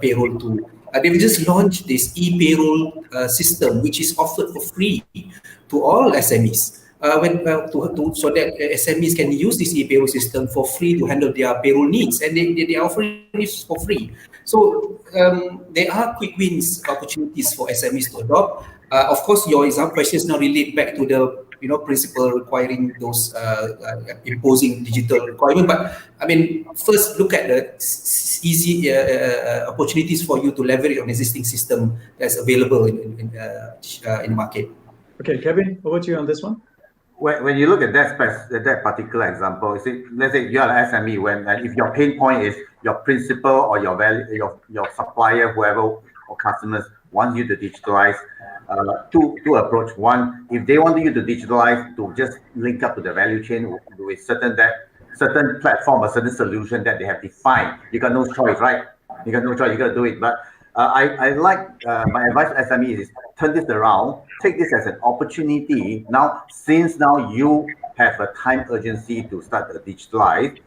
payroll tool. They've just launched this e-payroll system, which is offered for free to all SMEs. So that SMEs can use this e-payroll system for free to handle their payroll needs, and they are offering this for free. So there are quick wins opportunities for SMEs to adopt. Of course, your example questions now relate back to the principle requiring those imposing digital requirement. But I mean, first look at the easy opportunities for you to leverage on existing system that's available in the market. Okay, Kevin, over to you on this one. When you look at that particular example, let's say you're an SME, if your pain point is your principal or your supplier, whoever, or customers wants you to digitalize, two approach. One, if they want you to digitalize, to just link up to the value chain with certain platform or certain solution that they have defined. You got no choice, right? You got no choice. You got to do it. But I like my advice to SMEs is turn this around. Take this as an opportunity. Now, since now you have a time urgency to start to digitalize,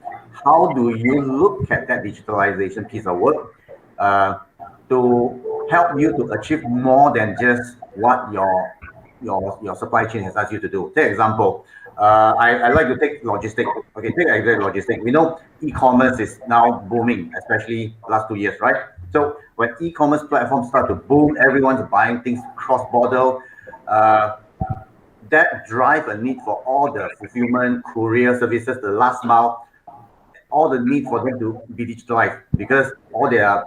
how do you look at that digitalization piece of work to help you to achieve more than just what your supply chain has asked you to do? Take example, I like to take logistics. Okay, take exact logistics. We know e-commerce is now booming, especially last 2 years, right? So when e-commerce platforms start to boom, everyone's buying things cross-border. That drive a need for all the fulfillment, courier services, the last mile, all the need for them to be digitalized, because all their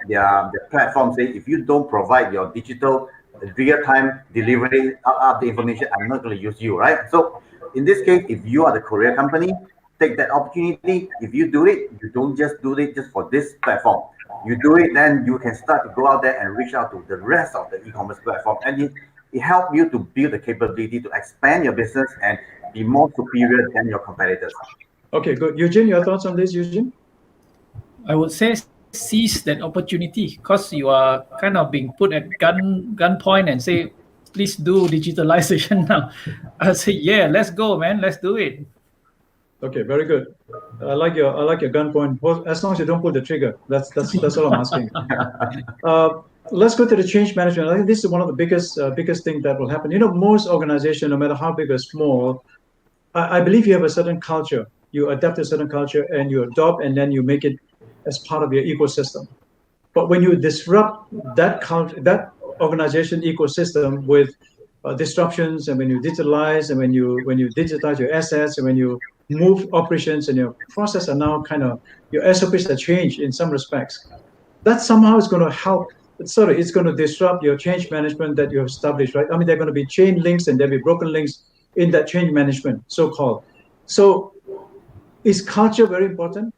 platforms say, if you don't provide your digital real-time delivery of the information, I'm not going to use you, right? So in this case, if you are the courier company, take that opportunity. If you do it, you don't just do it just for this platform. You do it, then you can start to go out there and reach out to the rest of the e-commerce platform, and it helps you to build the capability to expand your business and be more superior than your competitors. Okay, good. Eugene, your thoughts on this, Eugene? I would say seize that opportunity, because you are kind of being put at gunpoint and say, please do digitalization now. I say, yeah, let's go, man. Let's do it. Okay, very good. I like your gunpoint. As long as you don't pull the trigger, that's all I'm asking. Let's go to the change management. I think this is one of the biggest thing that will happen. You know, most organizations, no matter how big or small, I believe you have a certain culture. You adapt a certain culture and you adopt, and then you make it as part of your ecosystem. But when you disrupt that organization ecosystem with disruptions, and when you digitalize, and when you digitize your assets, and when you move operations, and your process are now your SOPs are changed in some respects, that somehow is going to help. It's going to disrupt your change management that you have established, right? I mean, there are going to be chain links and there'll be broken links in that change management, so-called. So is culture very important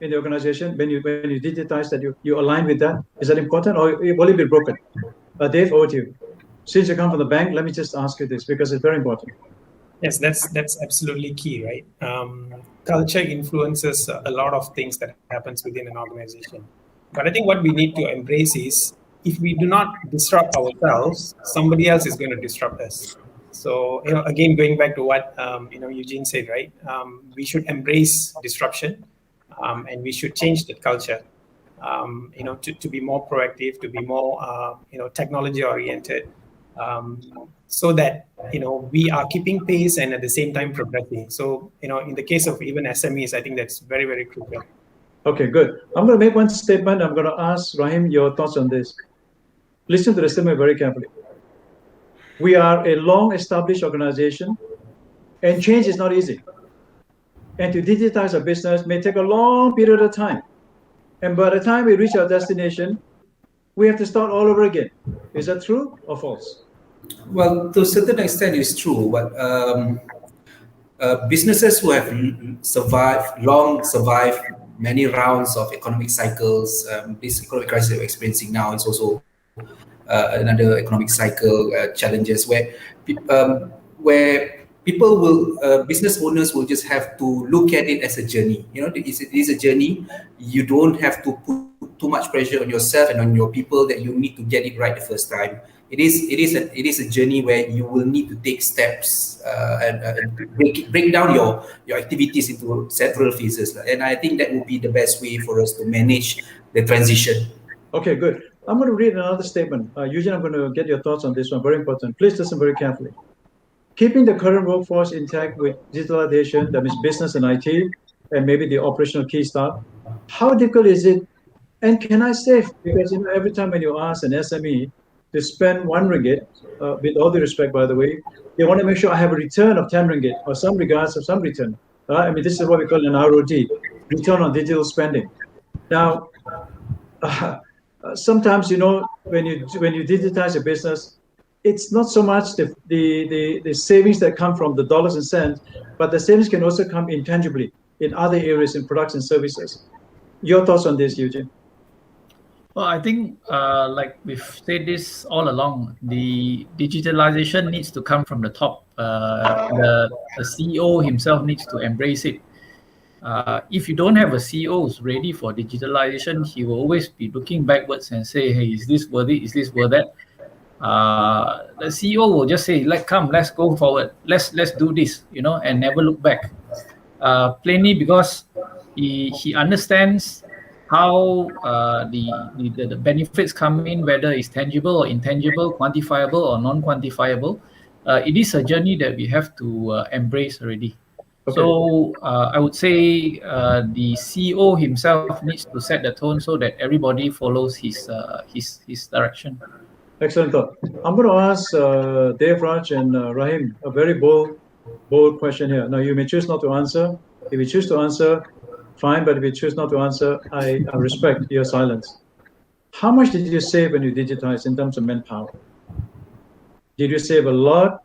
in the organization? When you digitize that, you align with that? Is that important, or will it be broken? Dave, over to you. Since you come from the bank, let me just ask you this, because it's very important. Yes, that's absolutely key, right? Culture influences a lot of things that happens within an organization. But I think what we need to embrace is, if we do not disrupt ourselves, somebody else is going to disrupt us. So, again, going back to what Eugene said, right? We should embrace disruption, and we should change that culture. To be more proactive, to be more technology oriented, so that we are keeping pace and at the same time progressing. So in the case of even SMEs, I think that's very, very crucial. Okay, good. I'm going to make one statement. I'm going to ask Rahim your thoughts on this. Listen to the statement very carefully. We are a long-established organization, and change is not easy. And to digitize a business may take a long period of time. And by the time we reach our destination, we have to start all over again. Is that true or false? Well, to a certain extent, it's true. But businesses who have survived many rounds of economic cycles, this economic crisis we're experiencing now is also another economic cycle challenges where people will, business owners will just have to look at it as a journey. It is a journey. You don't have to put too much pressure on yourself and on your people that you need to get it right the first time. It is a journey where you will need to take steps and break down your activities into several phases. And I think that would be the best way for us to manage the transition. Okay, good. I'm going to read another statement. Eugene, I'm going to get your thoughts on this one. Very important. Please listen very carefully. Keeping the current workforce intact with digitalization, that means business and IT, and maybe the operational key staff, how difficult is it? And can I save? Because every time when you ask an SME to spend 1 ringgit, with all the respect, by the way, they want to make sure I have a return of 10 ringgit or some regards of some return. I mean, this is what we call an ROD, return on digital spending. Now, sometimes, when you digitize a business, it's not so much the savings that come from the dollars and cents, but the savings can also come intangibly in other areas, in products and services. Your thoughts on this, Eugene? Well, I think, like we've said this all along, the digitalization needs to come from the top. The CEO himself needs to embrace it. If you don't have a CEO who's ready for digitalization, he will always be looking backwards and say, "Hey, is this worthy? Is this worth that?" The CEO will just say, let's go forward. Let's do this, and never look back." Plainly because he understands how the benefits come in, whether it's tangible or intangible, quantifiable or non-quantifiable. It is a journey that we have to embrace already. Okay. So I would say the CEO himself needs to set the tone so that everybody follows his direction. Excellent thought. I'm going to ask Dave, Raj, and Rahim a very bold question here. Now, you may choose not to answer. If you choose to answer, fine. But if you choose not to answer, I respect your silence. How much did you save when you digitized in terms of manpower? Did you save a lot?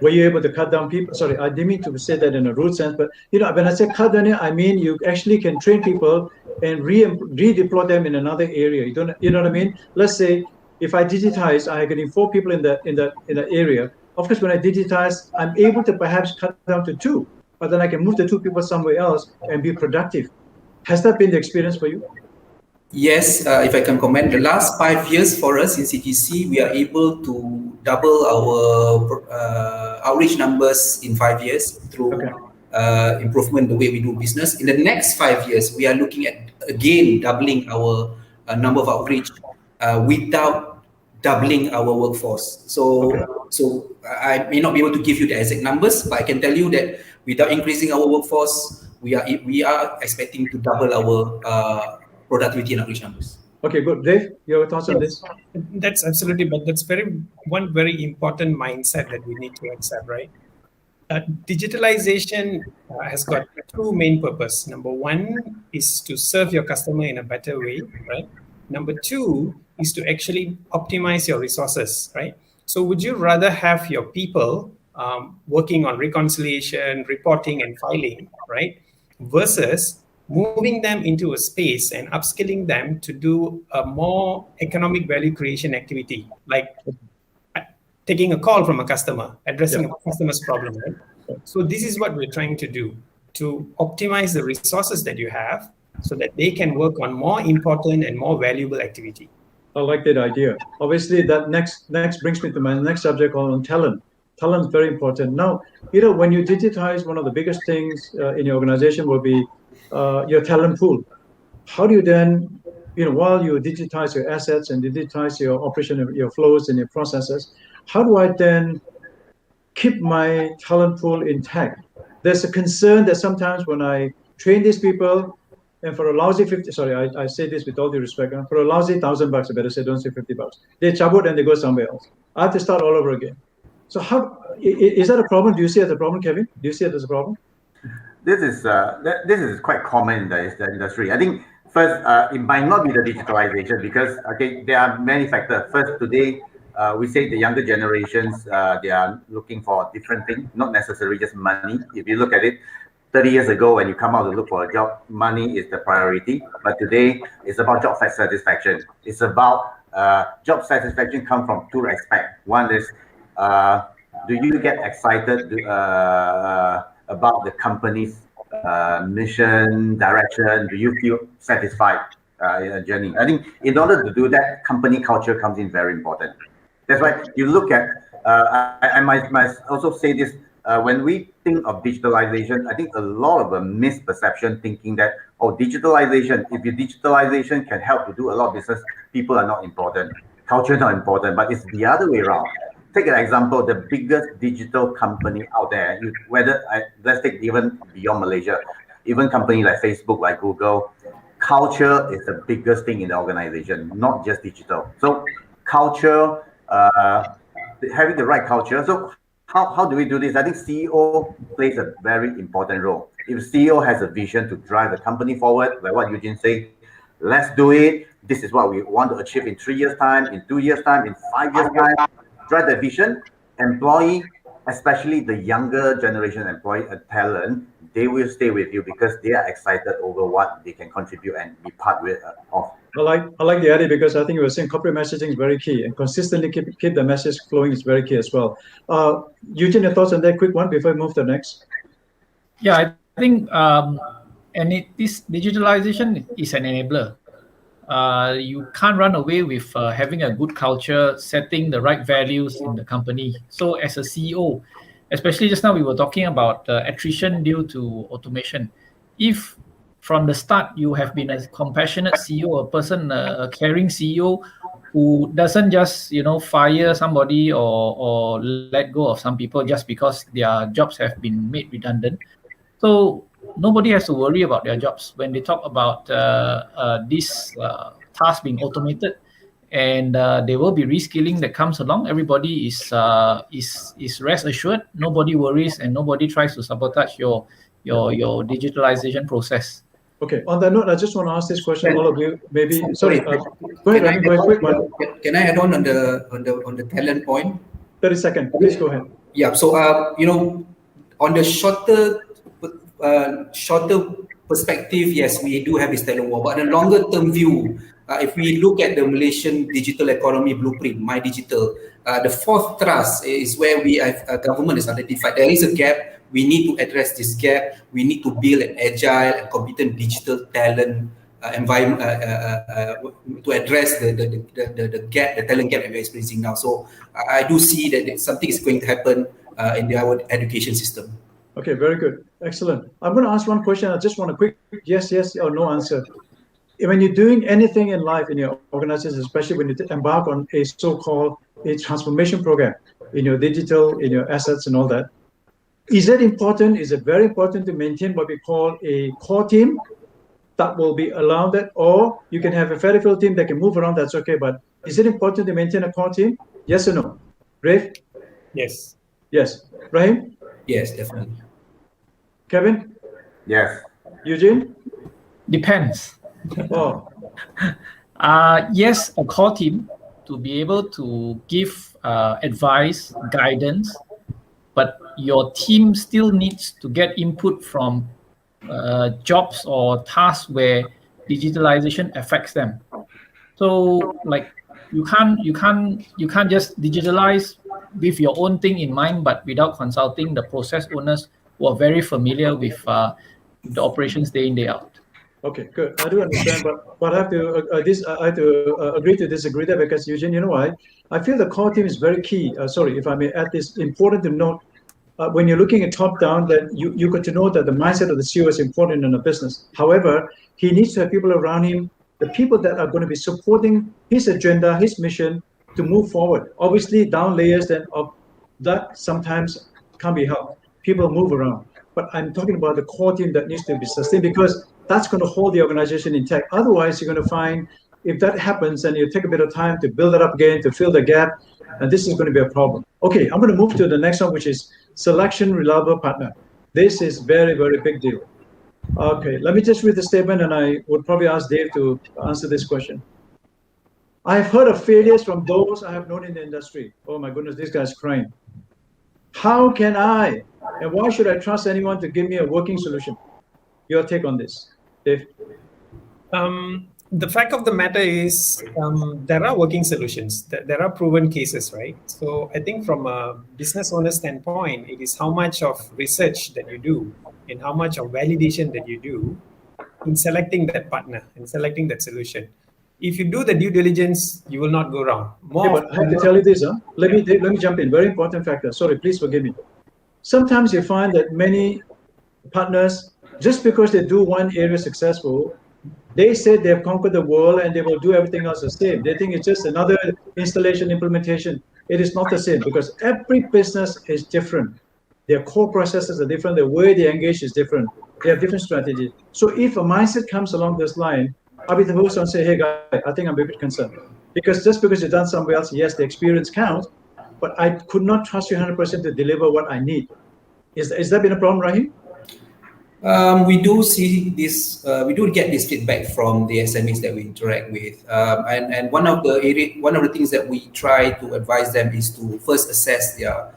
Were you able to cut down people? Sorry, I didn't mean to say that in a rude sense, but when I say cut down, I mean you actually can train people and redeploy them in another area. You know what I mean? Let's say if I digitize, I can inform people in that area. Of course, when I digitize, I'm able to perhaps cut down to 2, but then I can move the 2 people somewhere else and be productive. Has that been the experience for you? Yes, if I can comment, the last 5 years for us in CGC, we are able to double our outreach numbers in 5 years through improvement in the way we do business. In the next 5 years, we are looking at again doubling our number of outreach without doubling our workforce. So I may not be able to give you the exact numbers, but I can tell you that without increasing our workforce, we are expecting to double our productivity and outreach numbers. Okay, good. Dave, your thoughts on this? That's absolutely, but that's one very important mindset that we need to accept, right? Digitalization has got 2 main purposes. Number 1 is to serve your customer in a better way, right? Number 2 is to actually optimize your resources, right? So would you rather have your people working on reconciliation, reporting, and filing, right? Versus moving them into a space and upskilling them to do a more economic value creation activity, like taking a call from a customer, addressing a customer's problem, right? So this is what we're trying to do, to optimize the resources that you have so that they can work on more important and more valuable activity. I like that idea. Obviously, that next brings me to my next subject on talent. Talent is very important. Now, when you digitize, one of the biggest things in your organization will be your talent pool. How do you then, while you digitize your assets and digitize your operation, your flows and your processes, how do I then keep my talent pool intact? There's a concern that sometimes when I train these people, and for a lousy I say this with all due respect, for a lousy $1,000, I better say, don't say $50. They chabut and they go somewhere else. I have to start all over again. So how is that a problem? Do you see it as a problem, Kevin? Do you see it as a problem? This is quite common in the industry. I think first, it might not be the digitalization because there are many factors. First, today we say the younger generations they are looking for different things, not necessarily just money. If you look at it, 30 years ago when you come out to look for a job, money is the priority. But today it's about job satisfaction. It's about job satisfaction come from 2 aspects. One is do you get excited about the company's mission, direction? Do you feel satisfied in a journey? I think in order to do that, company culture comes in very important. That's why you look at, I might also say this, when we think of digitalization, I think a lot of a misperception thinking that, digitalization, if your digitalization can help to do a lot of business, people are not important, culture not important, but it's the other way around. Take an example, the biggest digital company out there, let's take even beyond Malaysia, even companies like Facebook, like Google, culture is the biggest thing in the organization, not just digital. So culture, having the right culture. So how do we do this? I think CEO plays a very important role. If CEO has a vision to drive the company forward, like what Eugene said, let's do it. This is what we want to achieve in 3 years' time, in 2 years' time, in 5 years' time. Drive the vision. Employee, especially the younger generation employee talent, they will stay with you because they are excited over what they can contribute and be part of. I like the idea because I think you were saying corporate messaging is very key, and consistently keep the message flowing is very key as well. Eugene, your thoughts on that quick one before we move to the next? Yeah, I think this digitalization is an enabler. You can't run away with having a good culture, setting the right values in the company. So as a CEO, especially just now we were talking about attrition due to automation. If from the start you have been a compassionate CEO, a caring CEO who doesn't just fire somebody or let go of some people just because their jobs have been made redundant. So nobody has to worry about their jobs when they talk about this task being automated, and there will be reskilling that comes along. Everybody is rest assured. Nobody worries, and nobody tries to sabotage your digitalization process. Okay. On that note, I just want to ask this question. All of you, maybe. Sorry. Go ahead. Rahim, go ahead. Quick one. Can I add on the talent point? 30 seconds. Please go ahead. Yeah. So on the shorter perspective, yes, we do have this talent war. But on a longer term view, if we look at the Malaysian digital economy blueprint, My Digital, the fourth thrust is where we have government has identified there is a gap. We need to address this gap. We need to build an agile and competent digital talent environment to address the gap, the talent gap that we're experiencing now. So I do see that something is going to happen in our education system. Okay, very good. Excellent. I'm going to ask one question. I just want a quick yes or no answer. When you're doing anything in life in your organization, especially when you embark on a so-called transformation program in your digital, in your assets and all that, is it important? Is it very important to maintain what we call a core team that will be allowed that, or you can have a peripheral team that can move around, that's okay, but is it important to maintain a core team? Yes or no? Rafe? Yes. Yes. Rahim? Yes, definitely. Kevin? Yes. Eugene? Depends. Oh. Yes, a core team to be able to give advice, guidance, but your team still needs to get input from jobs or tasks where digitalization affects them. So, like, you can't just digitalize with your own thing in mind, but without consulting the process owners who are very familiar with the operations day in, day out. Okay, good. I do understand, but I have to agree to disagree there because, Eugene, you know why? I feel the core team is very key. Sorry, if I may add this, important to note, when you're looking at top-down, that you got to know that the mindset of the CEO is important in a business. However, he needs to have people around him, the people that are going to be supporting his agenda, his mission to move forward. Obviously, down layers that sometimes can't be helped. People move around. But I'm talking about the core team that needs to be sustained because that's going to hold the organization intact. Otherwise, you're going to find if that happens and you take a bit of time to build it up again, to fill the gap, and this is going to be a problem. Okay, I'm going to move to the next one, which is selection reliable partner. This is very, very big deal. Okay, let me just read the statement and I would probably ask Dave to answer this question. I have heard of failures from those I have known in the industry. Oh my goodness, this guy's crying. How can I and why should I trust anyone to give me a working solution? Your take on this, Dave? The fact of the matter is there are working solutions. There are proven cases, right? So I think from a business owner standpoint, it is how much of research that you do and how much of validation that you do in selecting that partner and selecting that solution. If you do the due diligence, you will not go wrong. But I have to tell you this. Let me jump in. Very important factor. Sorry, please forgive me. Sometimes you find that many partners, just because they do one area successful, they said they have conquered the world and they will do everything else the same. They think it's just another installation implementation. It is not the same because every business is different. Their core processes are different. The way they engage is different. They have different strategies. So if a mindset comes along this line, I'll be the first one to say, hey, guys, I think I'm a bit concerned. Because just because you've done somewhere else, yes, the experience counts, but I could not trust you 100% to deliver what I need. Is that been a problem, Rahim? We do see this. We do get this feedback from the SMEs that we interact with, and one of the things that we try to advise them is to first assess their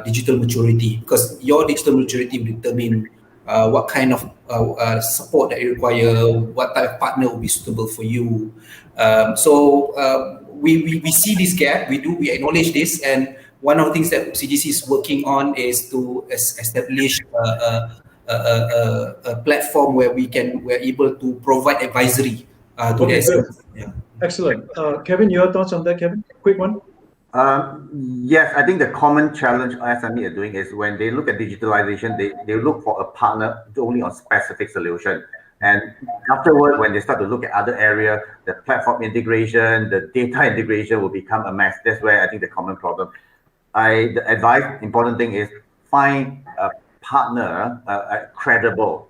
digital maturity, because your digital maturity will determine what kind of support that you require, what type of partner will be suitable for you. We see this gap, we acknowledge this, and one of the things that CGC is working on is to establish a platform where we're able to provide advisory to the SMEs. Yeah. Excellent. Kevin, your thoughts on that, Kevin? Quick one. Yes, I think the common challenge SME are doing is when they look at digitalization, they look for a partner only on specific solution. And afterward, when they start to look at other area, the platform integration, the data integration will become a mess. That's where I think the common problem. The advice, important thing is find a partner, a credible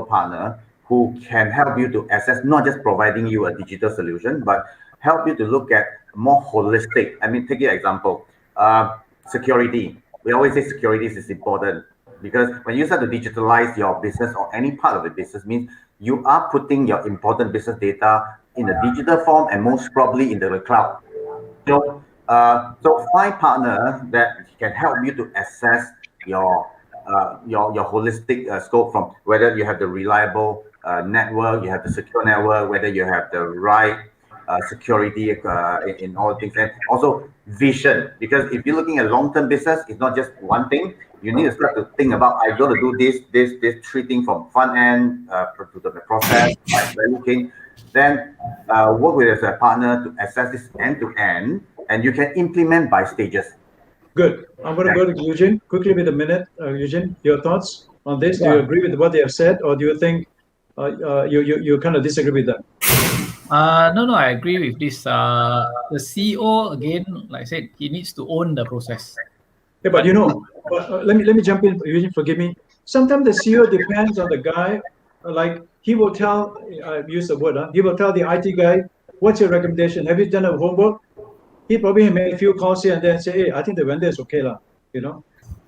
partner who can help you to assess, not just providing you a digital solution, but help you to look at more holistic. I mean, take your example, security. We always say security is important because when you start to digitalize your business or any part of the business, means you are putting your important business data in a digital form and most probably in the cloud. So find partner that can help you to assess your holistic scope, from whether you have the reliable network, you have the secure network, whether you have the right security in all things, and also vision. Because if you're looking at long-term business, it's not just one thing. You need to start to think about, I got to do this three things from front end to the process, value chain. Then work with a partner to assess this end to end, and you can implement by stages. Good. I'm going to go to Eugene quickly with a minute. Eugene, your thoughts on this? Do you agree with what they have said, or do you think you kind of disagree with them? No, I agree with this. The CEO, again, like I said, he needs to own the process. Yeah, but let me jump in. Eugene, forgive me. Sometimes the CEO depends on the guy. Like he will tell, I use the word, he will tell the IT guy, what's your recommendation? Have you done a homework? He probably made a few calls here and there and say, hey, I think the vendor is okay lah,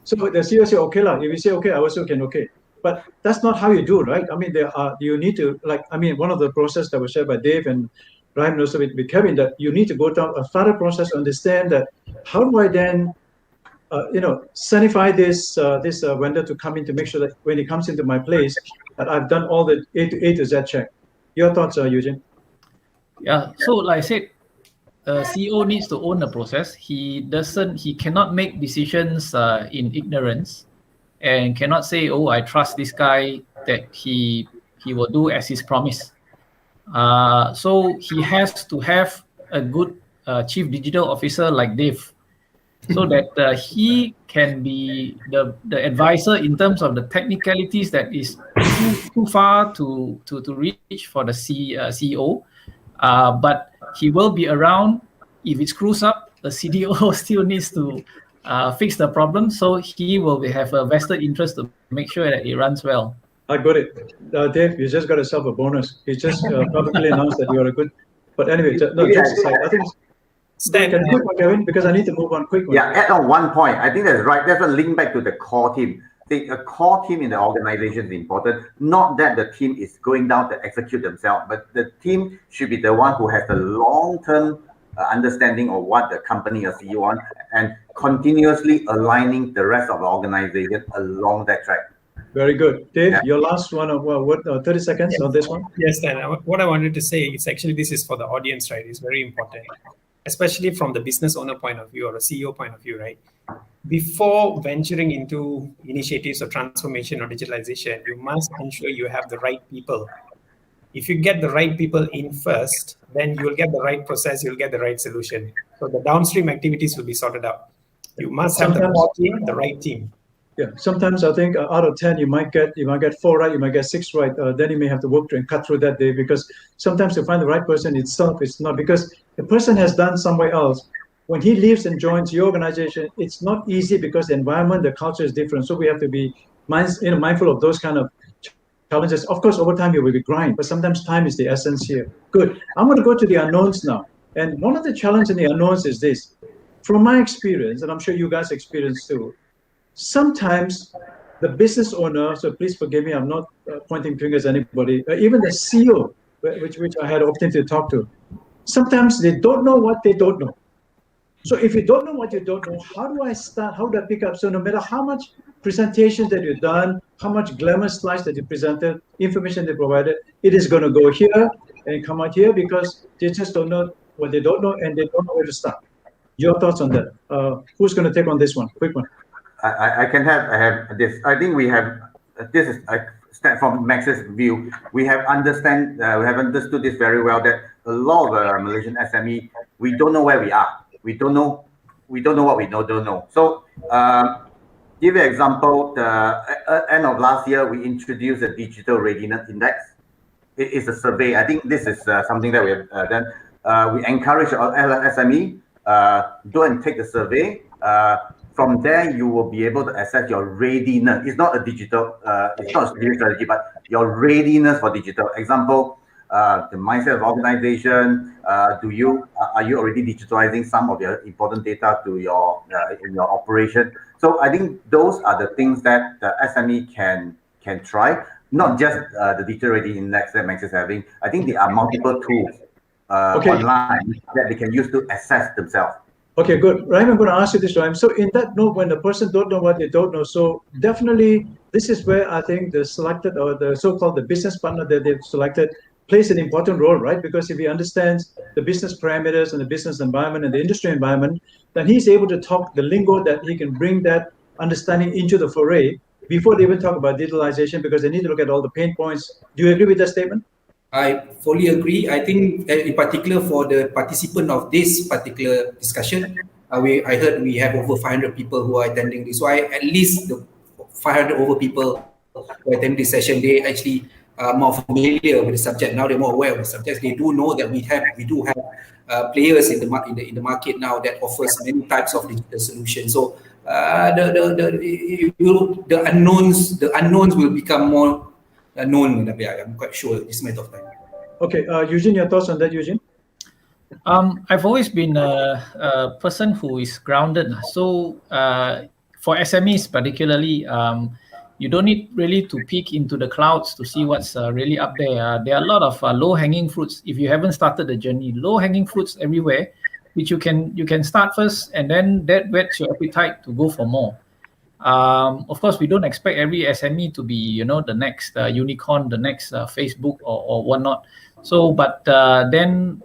So the CEO say, okay lah. If you say okay, I also can okay. But that's not how you do, right? I mean, you need to, one of the process that was shared by Dave and Rahim and also with Kevin, that you need to go down a thorough process, understand that how do I then, certify this vendor to come in to make sure that when he comes into my place, that I've done all the A to Z check. Your thoughts, Eugene? Yeah, so like I said, CEO needs to own the process. He cannot make decisions in ignorance, and cannot say, oh, I trust this guy that he will do as he's promised. So he has to have a good chief digital officer like Dave, so that he can be the advisor in terms of the technicalities that is too far to reach for the CEO. But he will be around. If it screws up, the CDO still needs to fix the problem. So he will have a vested interest to make sure that it runs well. I got it. Dave, you just got yourself a bonus. He just publicly announced that you are a good. But anyway, no, jokes aside, I think. Stan, can quick one, Kevin, because I need to move on quickly. Yeah, add on one point. I think that's right. That's a link back to the core team. A core team in the organization is important. Not that the team is going down to execute themselves, but the team should be the one who has the long-term understanding of what the company or CEO wants, and continuously aligning the rest of the organization along that track. Very good. Dave, your last one of 30 seconds on this one? Yes, Dan. What I wanted to say is actually this is for the audience, right? It's very important, especially from the business owner point of view or a CEO point of view, right? Before venturing into initiatives of transformation or digitalization, you must ensure you have the right people. If you get the right people in first, then you will get the right process, you'll get the right solution. So the downstream activities will be sorted out. You must have the core team, the right team. Yeah, sometimes I think out of 10, you might get 4 right, you might get 6 right. Then you may have to work and cut through that day, because sometimes to find the right person itself, it's not, because the person has done somewhere else. When he leaves and joins your organization, it's not easy because the environment, the culture is different. So we have to be mindful of those kind of challenges. Of course, over time you will be grind, but sometimes time is the essence here. Good. I'm going to go to the unknowns now. And one of the challenges in the unknowns is this. From my experience, and I'm sure you guys experience too, sometimes the business owner, so please forgive me, I'm not pointing fingers at anybody, even the CEO, which I had the opportunity to talk to, sometimes they don't know what they don't know. So if you don't know what you don't know, how do I start? How do I pick up? So no matter how much presentations that you've done, how much glamour slides that you presented, information they provided, it is going to go here and come out here because they just don't know what they don't know and they don't know where to start. Your thoughts on that? Who's going to take on this one? Quick one. I have this. I think we have this is from Maxis' view. We have understood this very well, that a lot of Malaysian SME, we don't know where we are. We don't know what we don't know. So give you an example. The end of last year, we introduced a digital readiness index. It is a survey. I think this is something that we have done. We encourage our SME go and take the survey. From there, you will be able to assess your readiness. It's not a digital, it's not a digital strategy, but your readiness for digital. Example, the mindset of organization. Are you already digitalizing some of your important data to your in your operation? So I think those are the things that the SME can try. Not just the digital ready index that Max is having. I think there are multiple tools online that they can use to assess themselves. Okay, good. Rahim, I'm going to ask you this, Rahim. So in that note, when the person don't know what they don't know, so definitely this is where I think the selected or the so-called the business partner that they've selected plays an important role, right? Because if he understands the business parameters and the business environment and the industry environment, then he's able to talk the lingo that he can bring that understanding into the foray before they even talk about digitalization, because they need to look at all the pain points. Do you agree with that statement? I fully agree. I think in particular for the participant of this particular discussion, I heard we have over 500 people who are attending this. So at least the 500 over people who attend this session, they actually are more familiar with the subject. Now they're more aware of the subject. They do know that we do have players in the market now that offers many types of digital solutions. So the unknowns will become more known. I'm quite sure this matter of time. Okay, Eugene, your thoughts on that, Eugene? I've always been a person who is grounded. So for SMEs particularly, you don't need really to peek into the clouds to see what's really up there. There are a lot of low-hanging fruits. If you haven't started the journey, low-hanging fruits everywhere, which you can start first, and then that whets your appetite to go for more. Of course, we don't expect every SME to be, the next unicorn, the next Facebook or whatnot. So, but then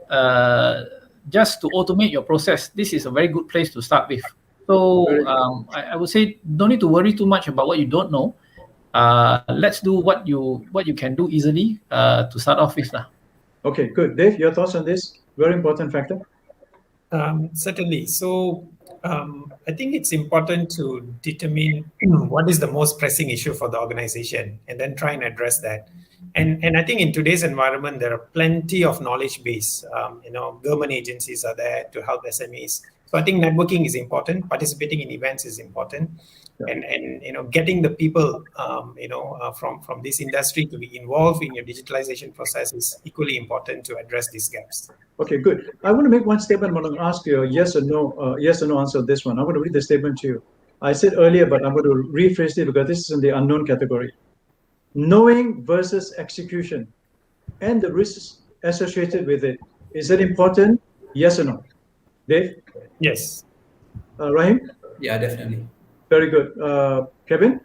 just to automate your process, this is a very good place to start with. So I would say don't need to worry too much about what you don't know. Let's do what you can do easily to start off with. Okay, good. Dave, your thoughts on this? Very important factor. Certainly. So I think it's important to determine what is the most pressing issue for the organization and then try and address that. And I think in today's environment, there are plenty of knowledge base. Government agencies are there to help SMEs. So I think networking is important. Participating in events is important. And getting the people from this industry to be involved in your digitalization process is equally important to address these gaps. Okay, good. I want to make one statement. I'm going to ask you a yes or no answer to this one. I'm going to read the statement to you. I said earlier, but I'm going to rephrase it because this is in the unknown category. Knowing versus execution and the risks associated with it. Is that important? Yes or no? Dave? Yes. Rahim? Yeah, definitely. Very good. Kevin?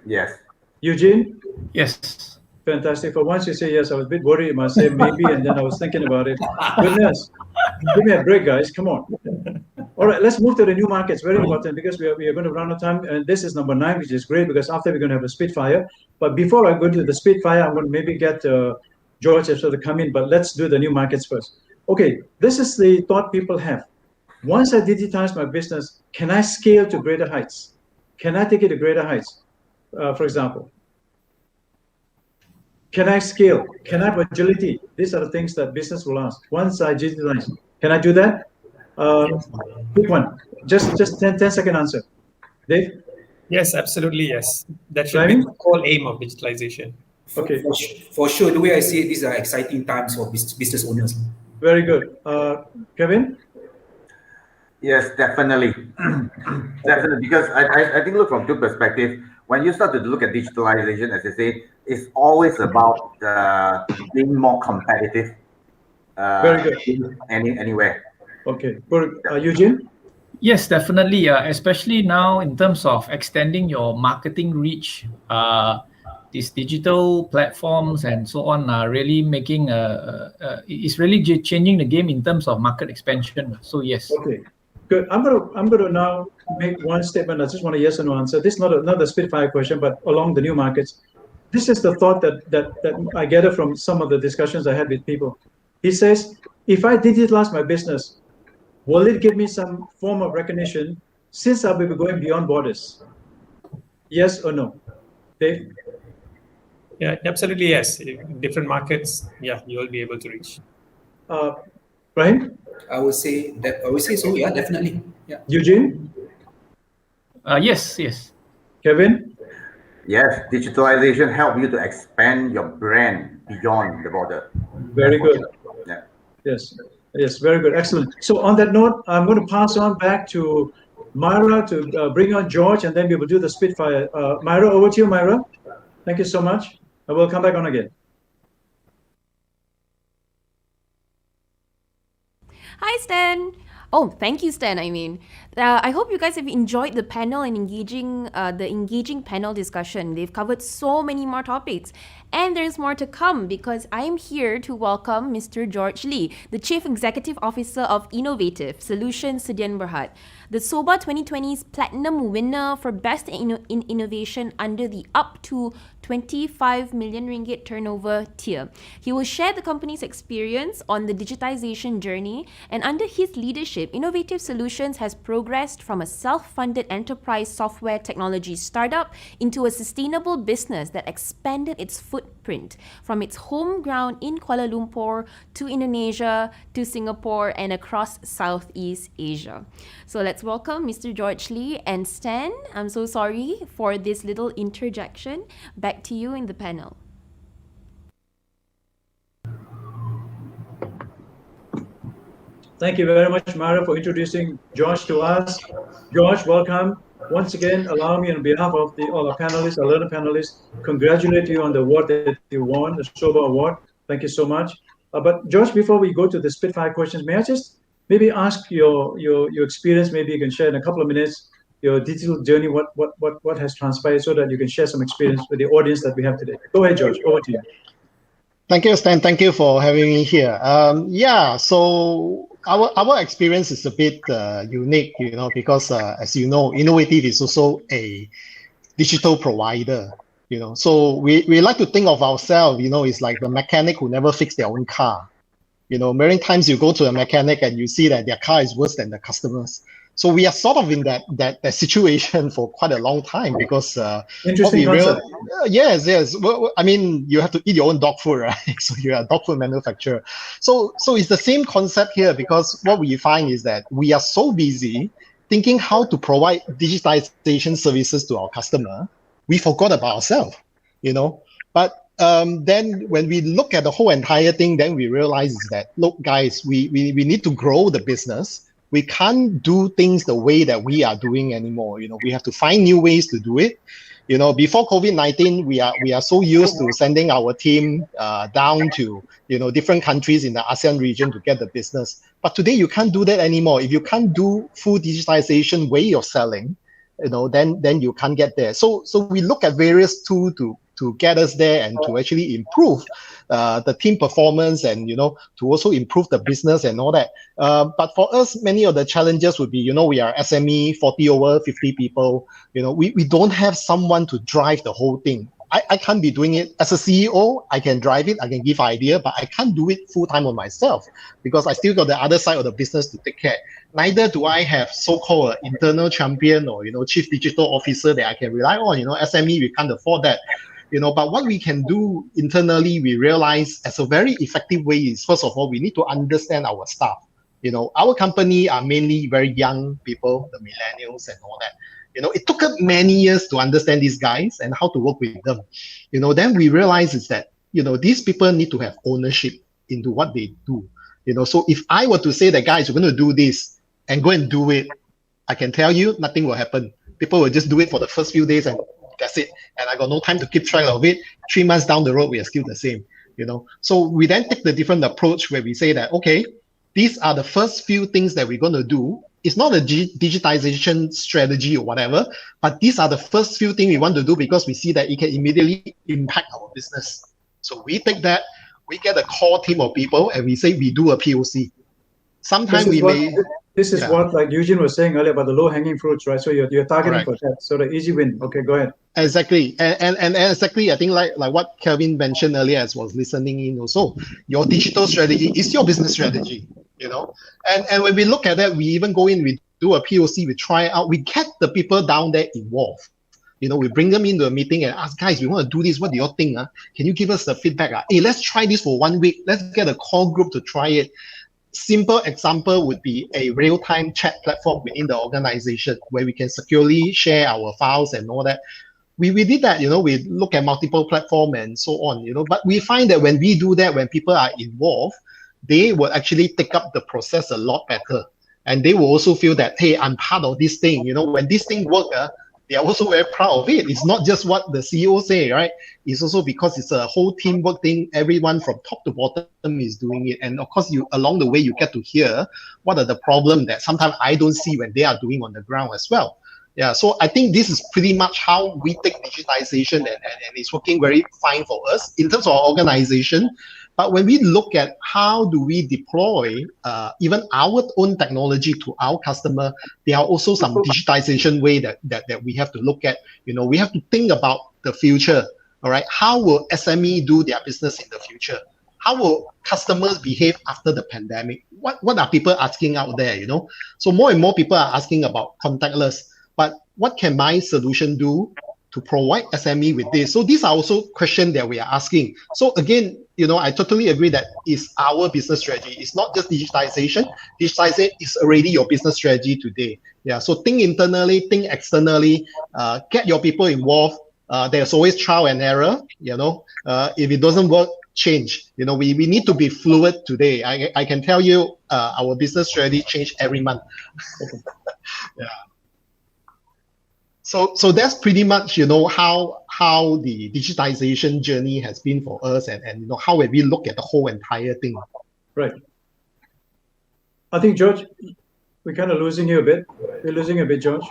Yes. Eugene? Yes. Fantastic. For once you say yes, I was a bit worried. I must say maybe, and then I was thinking about it. Goodness. Give me a break, guys. Come on. All right, let's move to the new markets. Very important because we are going to run out of time. And this is number 9, which is great because after we're going to have a Spitfire. But before I go to the Spitfire, I'm going to maybe get George to come in. But let's do the new markets first. Okay, this is the thought people have. Once I digitize my business, can I scale to greater heights? Can I take it to greater heights? For example, can I scale? Can I have agility? These are the things that business will ask. Once I digitalize, can I do that? Quick one, just 10-second answer. Dave? Yes, absolutely, yes. That should be the whole aim of digitalization. Okay. For sure, the way I see it, these are exciting times for business owners. Very good. Kevin? Yes, definitely. Definitely, because I think look from two perspectives. When you start to look at digitalization, as I say, it's always about being more competitive. Very good. Anywhere. Okay. Eugene? Yes, definitely. Especially now in terms of extending your marketing reach, these digital platforms and so on are really making it's really changing the game in terms of market expansion. So yes. Okay, good. I'm gonna now make one statement. I just want a yes or no answer. This is not a spitfire question, but along the new markets. This is the thought that I gather from some of the discussions I had with people. He says, if I digitalize my business, will it give me some form of recognition since I will be going beyond borders? Yes or no? Dave? Yeah, absolutely yes. In different markets, yeah, you will be able to reach. Rahim? I would say so. Yeah, definitely. Yeah. Eugene? Yes. Kevin? Yes, digitalization helps you to expand your brand beyond the border. Very good. Yeah. Yes, very good. Excellent. So on that note, I'm going to pass on back to Myra to bring on George, and then we will do the Spitfire. Myra, over to you, Myra. Thank you so much. I will come back on again. Hi, Stan. Oh, thank you, Stan. I hope you guys have enjoyed the panel and engaging panel discussion. They've covered so many more topics, and there's more to come because I am here to welcome Mr. George Lee, the Chief Executive Officer of Innovative Solutions Sdn Berhad, the SOBA 2020's Platinum winner for Best in Innovation under the up to 25 million ringgit turnover tier. He will share the company's experience on the digitization journey, and under his leadership, Innovative Solutions has progressed from a self-funded enterprise software technology startup into a sustainable business that expanded its footprint from its home ground in Kuala Lumpur to Indonesia to Singapore and across Southeast Asia. So let's welcome Mr. George Lee and Stan. I'm so sorry for this little interjection. Back to you in the panel. Thank you very much, Myra, for introducing George to us. George, welcome. Once again, allow me on behalf of all our panelists, our learner panelists, congratulate you on the award that you won, the SOBA award. Thank you so much. But George, before we go to the Spitfire questions, may I just maybe ask your experience? Maybe you can share in a couple of minutes your digital journey, what has transpired, so that you can share some experience with the audience that we have today. Go ahead, George. Over to you. Thank you, Stan. Thank you for having me here. So our experience is a bit unique, because as you know, Innovative is also a digital provider. So we like to think of ourselves, it's like the mechanic who never fixed their own car. Many times you go to a mechanic and you see that their car is worse than the customers. So we are sort of in that situation for quite a long time, because interesting concept. Yes. Well, I mean, you have to eat your own dog food, right? So you're a dog food manufacturer. So it's the same concept here, because what we find is that we are so busy thinking how to provide digitization services to our customer, we forgot about ourselves, But then when we look at the whole entire thing, then we realize is that, look, guys, we need to grow the business. We can't do things the way that we are doing anymore. We have to find new ways to do it. Before COVID-19, we are so used to sending our team down to different countries in the ASEAN region to get the business. But today you can't do that anymore. If you can't do full digitization way of selling, then you can't get there. So we look at various tools to get us there and to actually improve the team performance and, to also improve the business and all that. But for us, many of the challenges would be, we are SME, 40 over 50 people. We don't have someone to drive the whole thing. I can't be doing it as a CEO. I can drive it, I can give idea, but I can't do it full time on myself, because I still got the other side of the business to take care. Neither do I have so-called internal champion or, chief digital officer that I can rely on. SME, we can't afford that. But what we can do internally, we realize as a very effective way is, first of all, we need to understand our staff. Our company are mainly very young people, the millennials and all that. It took us many years to understand these guys and how to work with them. Then we realize is that, these people need to have ownership into what they do. So if I were to say that, guys, we're going to do this and go and do it, I can tell you nothing will happen. People will just do it for the first few days and that's it. And I got no time to keep track of it. 3 months down the road, we are still the same, So we then take the different approach where we say that, okay, these are the first few things that we're going to do. it's not a digitization strategy or whatever, but these are the first few things we want to do because we see that it can immediately impact our business. So we take that, we get a core team of people, and we say we do a POC. Sometimes This is what, like Eugene was saying earlier about the low-hanging fruits, right? So you're targeting for that. So the easy win. Okay, go ahead. Exactly, and exactly, I think like what Kelvin mentioned earlier as was listening in also, your digital strategy is your business strategy, you know. And when we look at that, we even go in, we do a POC, we try out, we get the people down there involved. You know, we bring them into a meeting and ask, guys, we want to do this. What do you think? Can you give us the feedback? Hey, let's try this for 1 week. Let's get a core group to try it. Simple example would be a real-time chat platform within the organization where we can securely share our files and all that. We did that, you know, we look at multiple platforms and so on, you know, but we find that when we do that, when people are involved, they will actually take up the process a lot better. And they will also feel that, hey, I'm part of this thing, you know, when this thing works, they are also very proud of it. It's not just what the CEO say, right? It's also because it's a whole teamwork thing. Everyone from top to bottom is doing it. And of course, along the way, you get to hear what are the problems that sometimes I don't see when they are doing on the ground as well. Yeah, so I think this is pretty much how we take digitization and it's working very fine for us in terms of our organization. But when we look at how do we deploy even our own technology to our customer, there are also some digitization way that we have to look at. You know, we have to think about the future. All right, how will SME do their business in the future? How will customers behave after the pandemic? What are people asking out there? You know, so more and more people are asking about contactless. But what can my solution do to provide SME with this? So these are also questions that we are asking. So again, you know, I totally agree that it's our business strategy. It's not just digitization. Digitization is already your business strategy today. Yeah. So think internally, think externally, get your people involved. There's always trial and error. You know, if it doesn't work, change. You know, we need to be fluid today. I can tell you, our business strategy change every month. Yeah. So that's pretty much, you know, how the digitization journey has been for us, and you know how we look at the whole entire thing. Right. I think, George, we're kind of losing you a bit. We're losing a bit, George.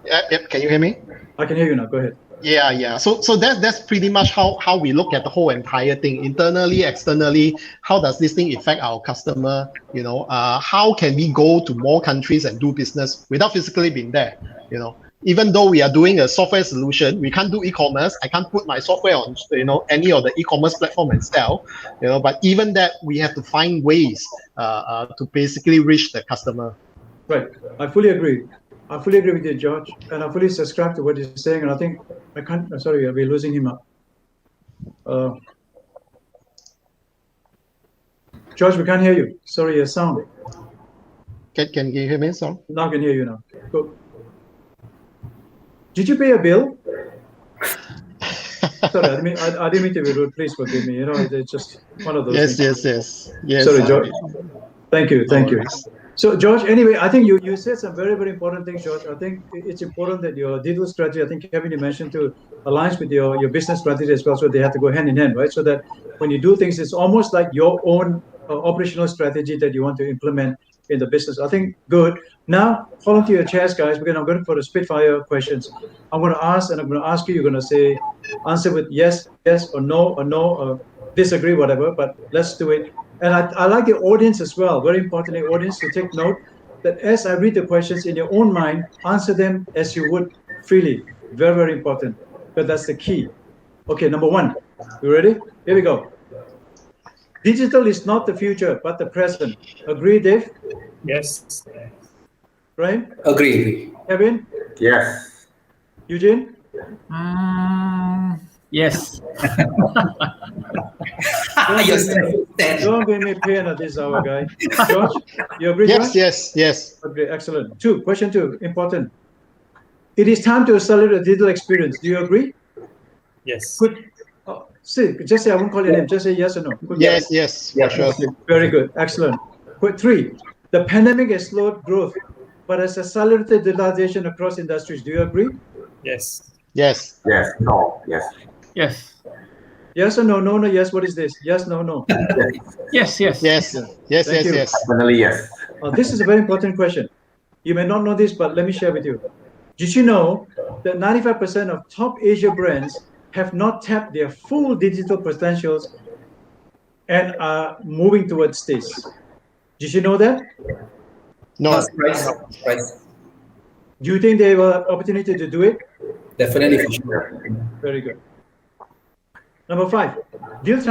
Yep. Can you hear me? I can hear you now. Go ahead. Yeah. So that's pretty much how we look at the whole entire thing, internally, externally. How does this thing affect our customer? You know, how can we go to more countries and do business without physically being there? You know. Even though we are doing a software solution, we can't do e-commerce. I can't put my software on, you know, any of the e-commerce platform and sell, you know. But even that, we have to find ways to basically reach the customer. Right. I fully agree. I fully agree with you, George, and I fully subscribe to what you're saying. And I think I can't. Sorry, we're losing him up. George, we can't hear you. Sorry, your sound. Can you hear me? Sorry. Now I can hear you now. Cool. Did you pay a bill? Sorry, I didn't mean to be rude. Please forgive me. You know, it's just one of those things. Yes. Sorry, George. Thank you. So, George, anyway, I think you said some very, very important things, George. I think it's important that your digital strategy, I think Kevin, you mentioned, to aligns with your business strategy as well, so they have to go hand in hand, right? So that when you do things, it's almost like your own operational strategy that you want to implement in the business. I think good. Now, hold on to your chairs, guys, because I'm going for the Spitfire questions. I'm going to ask, and I'm going to ask you. You're going to say, answer with yes, or no, disagree, whatever. But let's do it. And I like the audience as well. Very importantly, audience, to take note that as I read the questions in your own mind, answer them as you would freely. Very, very important. But that's the key. Okay, number one. You ready? Here we go. Digital is not the future, but the present. Agree, Dave? Yes. Rahim? Agree. Kevin? Yes. Eugene? Yes. Don't give me pain at this hour, guy. George, you agree? Yes. Okay, excellent. Question two, important. It is time to accelerate the digital experience. Do you agree? Yes. Good. Just say, I won't call your name. Just say yes or no. Good. Yes. Yeah, sure. Very good. Excellent. Three, the pandemic has slowed growth, but has accelerated digitalization across industries. Do you agree? Yes. Yes. No. Yes. Yes. Yes or no? No. Yes. What is this? Yes. No. Yes. Yes. Definitely yes. This is a very important question. You may not know this, but let me share with you. Did you know that 95% of top Asia brands have not tapped their full digital potentials and are moving towards this? Did you know that? No. Do you think they have an opportunity to do it? Definitely, for sure. Very good. Number 5, digital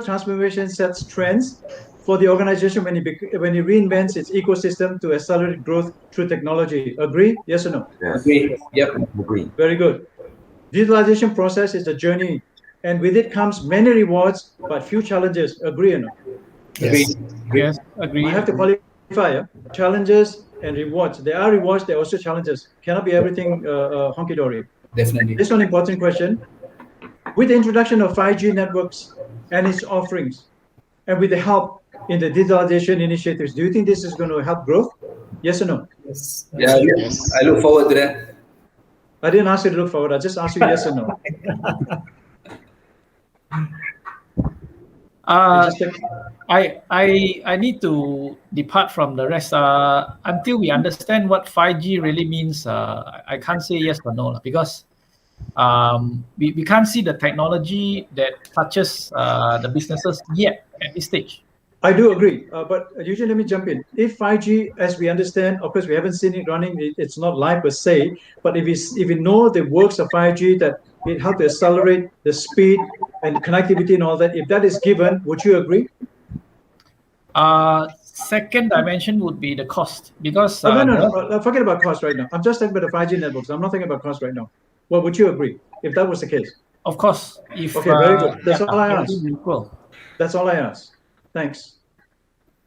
transformation sets trends for the organization when it reinvents its ecosystem to accelerate growth through technology. Agree? Yes or no? Yes. Agree. Yep. Agree. Very good. Digitalization process is a journey, and with it comes many rewards, but few challenges. Agree or no? Yes. Yes, agree. I have to qualify challenges and rewards. There are rewards, there are also challenges. Cannot be everything honky-dory. Definitely. This one important question. With the introduction of 5G networks and its offerings, and with the help in the digitalization initiatives, do you think this is going to help growth? Yes or no? Yes. Yeah, Yes. I look forward to that. I didn't ask you to look forward. I just asked you yes or no. I need to depart from the rest. Until we understand what 5G really means, I can't say yes or no, because we can't see the technology that touches the businesses yet at this stage. I do agree, but usually let me jump in. If 5G, as we understand, of course we haven't seen it running, it's not live per se, but if we know the works of 5G, that it helps to accelerate the speed and connectivity and all that, if that is given, would you agree? Second dimension would be the cost, because no, forget about cost right now. I'm just talking about the 5G networks. I'm not thinking about cost right now. Well, would you agree if that was the case? Of course. If okay, very good. That's all I ask. Cool. That's all I ask. Thanks.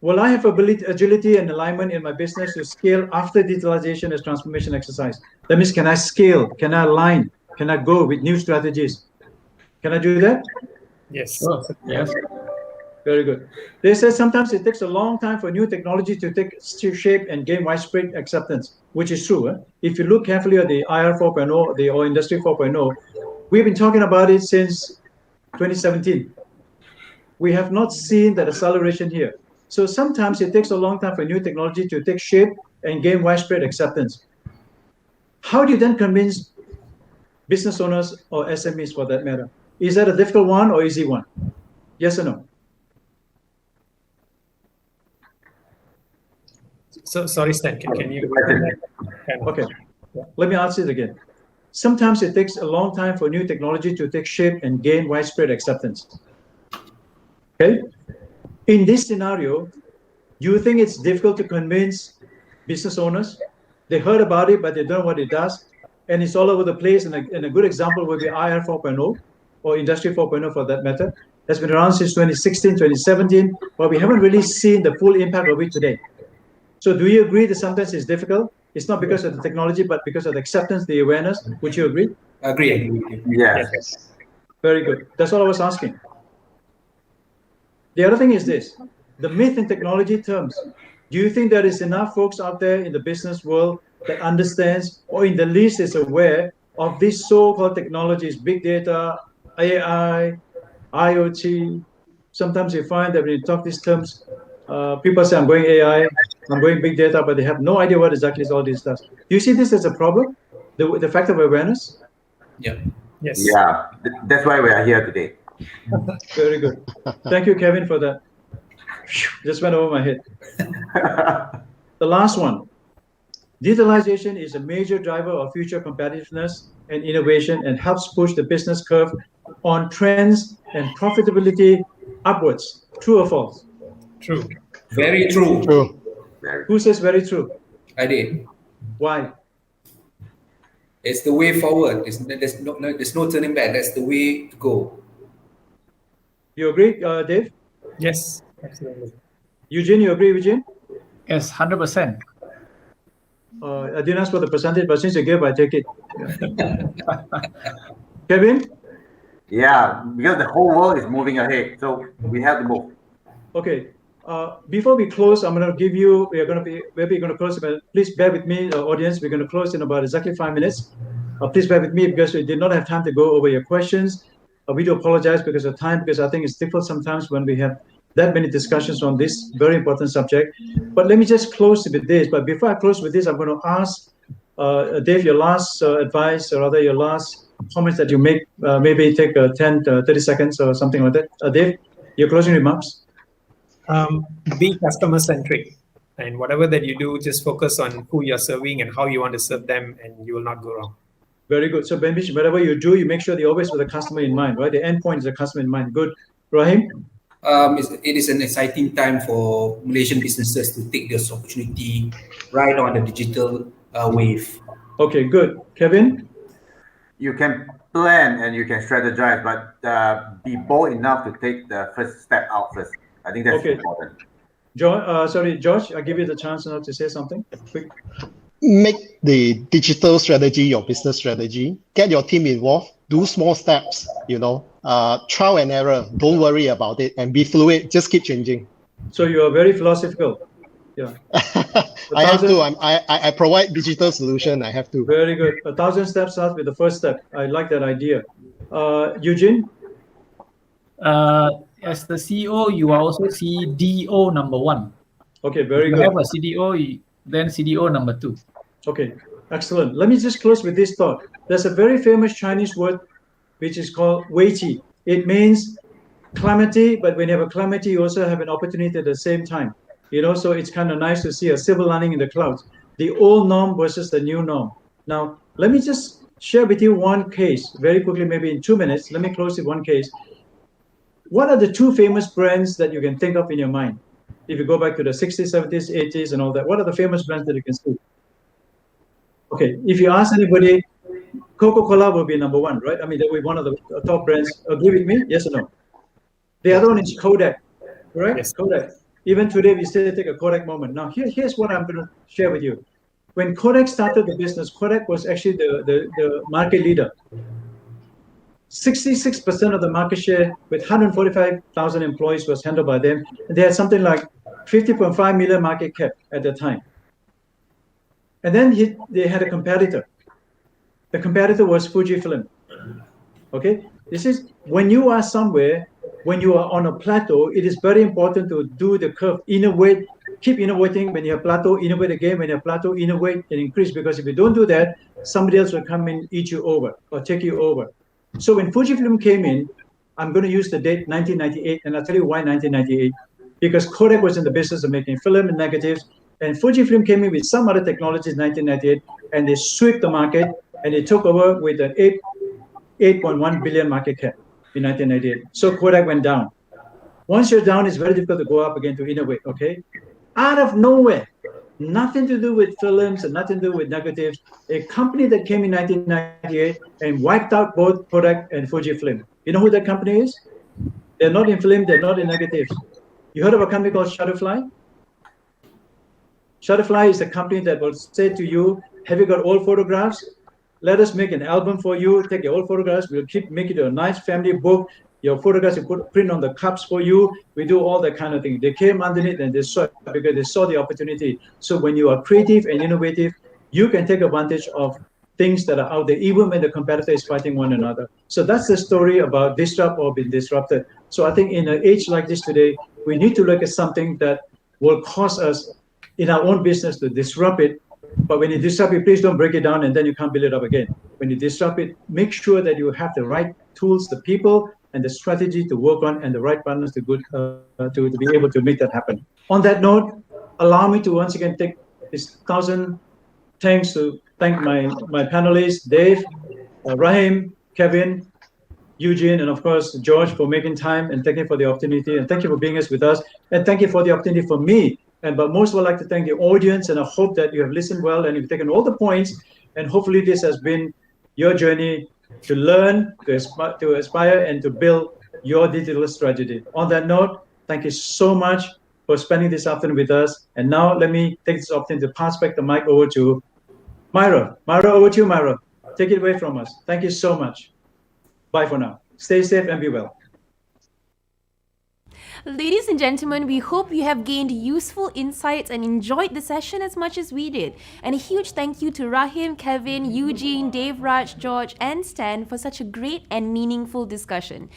Will I have agility and alignment in my business to scale after digitalization as transformation exercise? That means, can I scale? Can I align? Can I go with new strategies? Can I do that? Yes. Oh, yes. Very good. They say sometimes it takes a long time for new technology to take shape and gain widespread acceptance, which is true. If you look carefully at the IR 4.0, or Industry 4.0, we've been talking about it since 2017. We have not seen that acceleration here. So sometimes it takes a long time for new technology to take shape and gain widespread acceptance. How do you then convince business owners or SMEs for that matter? Is that a difficult one or easy one? Yes or no? So sorry, Stan, can you? Okay, let me answer it again. Sometimes it takes a long time for new technology to take shape and gain widespread acceptance. Okay? In this scenario, do you think it's difficult to convince business owners? They heard about it, but they don't know what it does, and it's all over the place. And a good example would be IR 4.0 or Industry 4.0 for that matter. It's been around since 2016, 2017, but we haven't really seen the full impact of it today. So do you agree that sometimes it's difficult? It's not because of the technology, but because of the acceptance, the awareness. Would you agree? Agree. Yes. Very good. That's all I was asking. The other thing is this, the myth in technology terms. Do you think there is enough folks out there in the business world that understands, or in the least is aware of these so-called technologies, big data, AI, IoT? Sometimes you find that when you talk these terms, people say, I'm going AI, I'm going big data, but they have no idea what exactly is all this stuff. Do you see this as a problem, the fact of awareness? Yeah. Yes. Yeah, that's why we are here today. Very good. Thank you, Kevin, for that. Just went over my head. The last one. Digitalization is a major driver of future competitiveness and innovation and helps push the business curve on trends and profitability upwards. True or false? True. Very true. True. Who says very true? I did. Why? It's the way forward. There's no turning back. That's the way to go. You agree, Dave? Yes, absolutely. Eugene, you agree, Eugene? Yes, 100%. I didn't ask for the percentage, but since you gave, I take it. Kevin? Yeah, because the whole world is moving ahead, so we have to move. Okay. Before we close, I'm going to give you, we're going to close, but please bear with me, audience. We're going to close in about exactly 5 minutes. Please bear with me because we did not have time to go over your questions. We do apologize because of time, because I think it's difficult sometimes when we have that many discussions on this very important subject. But let me just close with this. But before I close with this, I'm going to ask Dave, your last advice, or rather your last comments that you make, maybe take 10, 30 seconds or something like that. Dave, your closing remarks? Be customer-centric. And whatever that you do, just focus on who you're serving and how you want to serve them, and you will not go wrong. Very good. So, whatever you do, you make sure you're always with the customer in mind, right? The end point is the customer in mind. Good. Rahim? It is an exciting time for Malaysian businesses to take this opportunity right on the digital wave. Okay, good. Kevin? You can plan and you can strategize, but be bold enough to take the first step out first. I think that's important. George, I'll give you the chance now to say something. Quick. Make the digital strategy your business strategy. Get your team involved. Do small steps, trial and error. Don't worry about it and be fluid. Just keep changing. So you are very philosophical. Yeah. I have to. I provide digital solution. I have to. Very good. 1,000 steps starts with the first step. I like that idea. Eugene? As the CEO, you are also CDO number 1. Okay, very good. You have a CDO, then CDO number 2. Okay, excellent. Let me just close with this thought. There's a very famous Chinese word which is called weiqi. It means calamity, but when you have a calamity, you also have an opportunity at the same time. So it's kind of nice to see a silver lining in the clouds. The old norm versus the new norm. Now, let me just share with you one case very quickly, maybe in 2 minutes. Let me close with one case. What are the 2 famous brands that you can think of in your mind? If you go back to the 60s, 70s, 80s, and all that, what are the famous brands that you can see? Okay, if you ask anybody, Coca-Cola will be number 1, right? I mean, that will be one of the top brands. Agree with me? Yes or no? The other one is Kodak, correct? Yes. Kodak. Even today, we still take a Kodak moment. Now, here's what I'm going to share with you. When Kodak started the business, Kodak was actually the market leader. 66% of the market share with 145,000 employees was handled by them. And they had something like 50.5 million market cap at the time. And then they had a competitor. The competitor was Fujifilm. Okay? This is when you are somewhere, when you are on a plateau, it is very important to do the curve, innovate, keep innovating. When you have plateau, innovate again. When you have plateau, innovate and increase. Because if you don't do that, somebody else will come and eat you over or take you over. So when Fujifilm came in, I'm going to use the date 1998, and I'll tell you why 1998. Because Kodak was in the business of making film and negatives, and Fujifilm came in with some other technologies in 1998, and they swept the market, and they took over with an 8.1 billion market cap in 1998. So Kodak went down. Once you're down, it's very difficult to go up again to innovate, okay? Out of nowhere, nothing to do with films and nothing to do with negatives, a company that came in 1998 and wiped out both Kodak and Fujifilm. You know who that company is? They're not in film, they're not in negatives. You heard of a company called Shutterfly? Shutterfly is a company that will say to you, have you got old photographs? Let us make an album for you. Take your old photographs. We'll make it a nice family book. Your photographs, we print on the cups for you. We do all that kind of thing. They came underneath and they saw it because they saw the opportunity. So when you are creative and innovative, you can take advantage of things that are out there, even when the competitor is fighting one another. So that's the story about disrupt or be disrupted. So I think in an age like this today, we need to look at something that will cause us in our own business to disrupt it. But when you disrupt it, please don't break it down and then you can't build it up again. When you disrupt it, make sure that you have the right tools, the people, and the strategy to work on, and the right partners to be able to make that happen. On that note, allow me to once again take this 1,000 thanks to thank my panelists, Dave, Rahim, Kevin, Eugene, and of course, George for making time, and thank you for the opportunity, and thank you for being with us, and thank you for the opportunity for me. But most would like to thank the audience, and I hope that you have listened well and you've taken all the points, and hopefully this has been your journey to learn, to aspire, and to build your digital strategy. On that note, thank you so much for spending this afternoon with us. And now let me take this opportunity to pass back the mic over to Myra. Myra, over to you, Myra. Take it away from us. Thank you so much. Bye for now. Stay safe and be well. Ladies and gentlemen, we hope you have gained useful insights and enjoyed the session as much as we did. And a huge thank you to Rahim, Kevin, Eugene, Dave Raj, George, and Stan for such a great and meaningful discussion.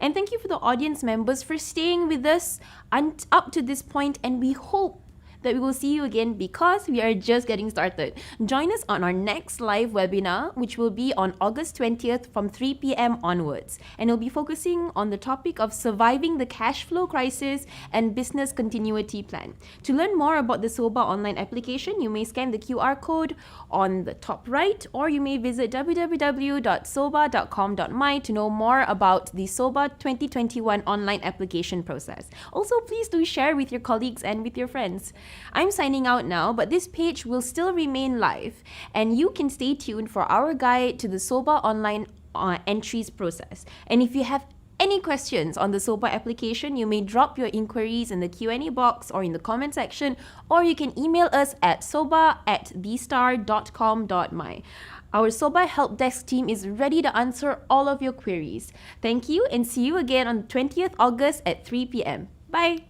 And thank you for the audience members for staying with us up to this point, and we hope that we will see you again because we are just getting started. Join us on our next live webinar, which will be on August 20th from 3 p.m. onwards. And it'll be focusing on the topic of surviving the cash flow crisis and business continuity plan. To learn more about the SOBA online application, you may scan the QR code on the top right, or you may visit www.soba.com.my to know more about the SOBA 2021 online application process. Also, please do share with your colleagues and with your friends. I'm signing out now, but this page will still remain live, and you can stay tuned for our guide to the SOBA online entries process. And if you have any questions on the SOBA application, you may drop your inquiries in the Q&A box or in the comment section, or you can email us at soba@thestar.com.my. Our SOBA help desk team is ready to answer all of your queries. Thank you, and see you again on 20th August at 3 p.m. Bye!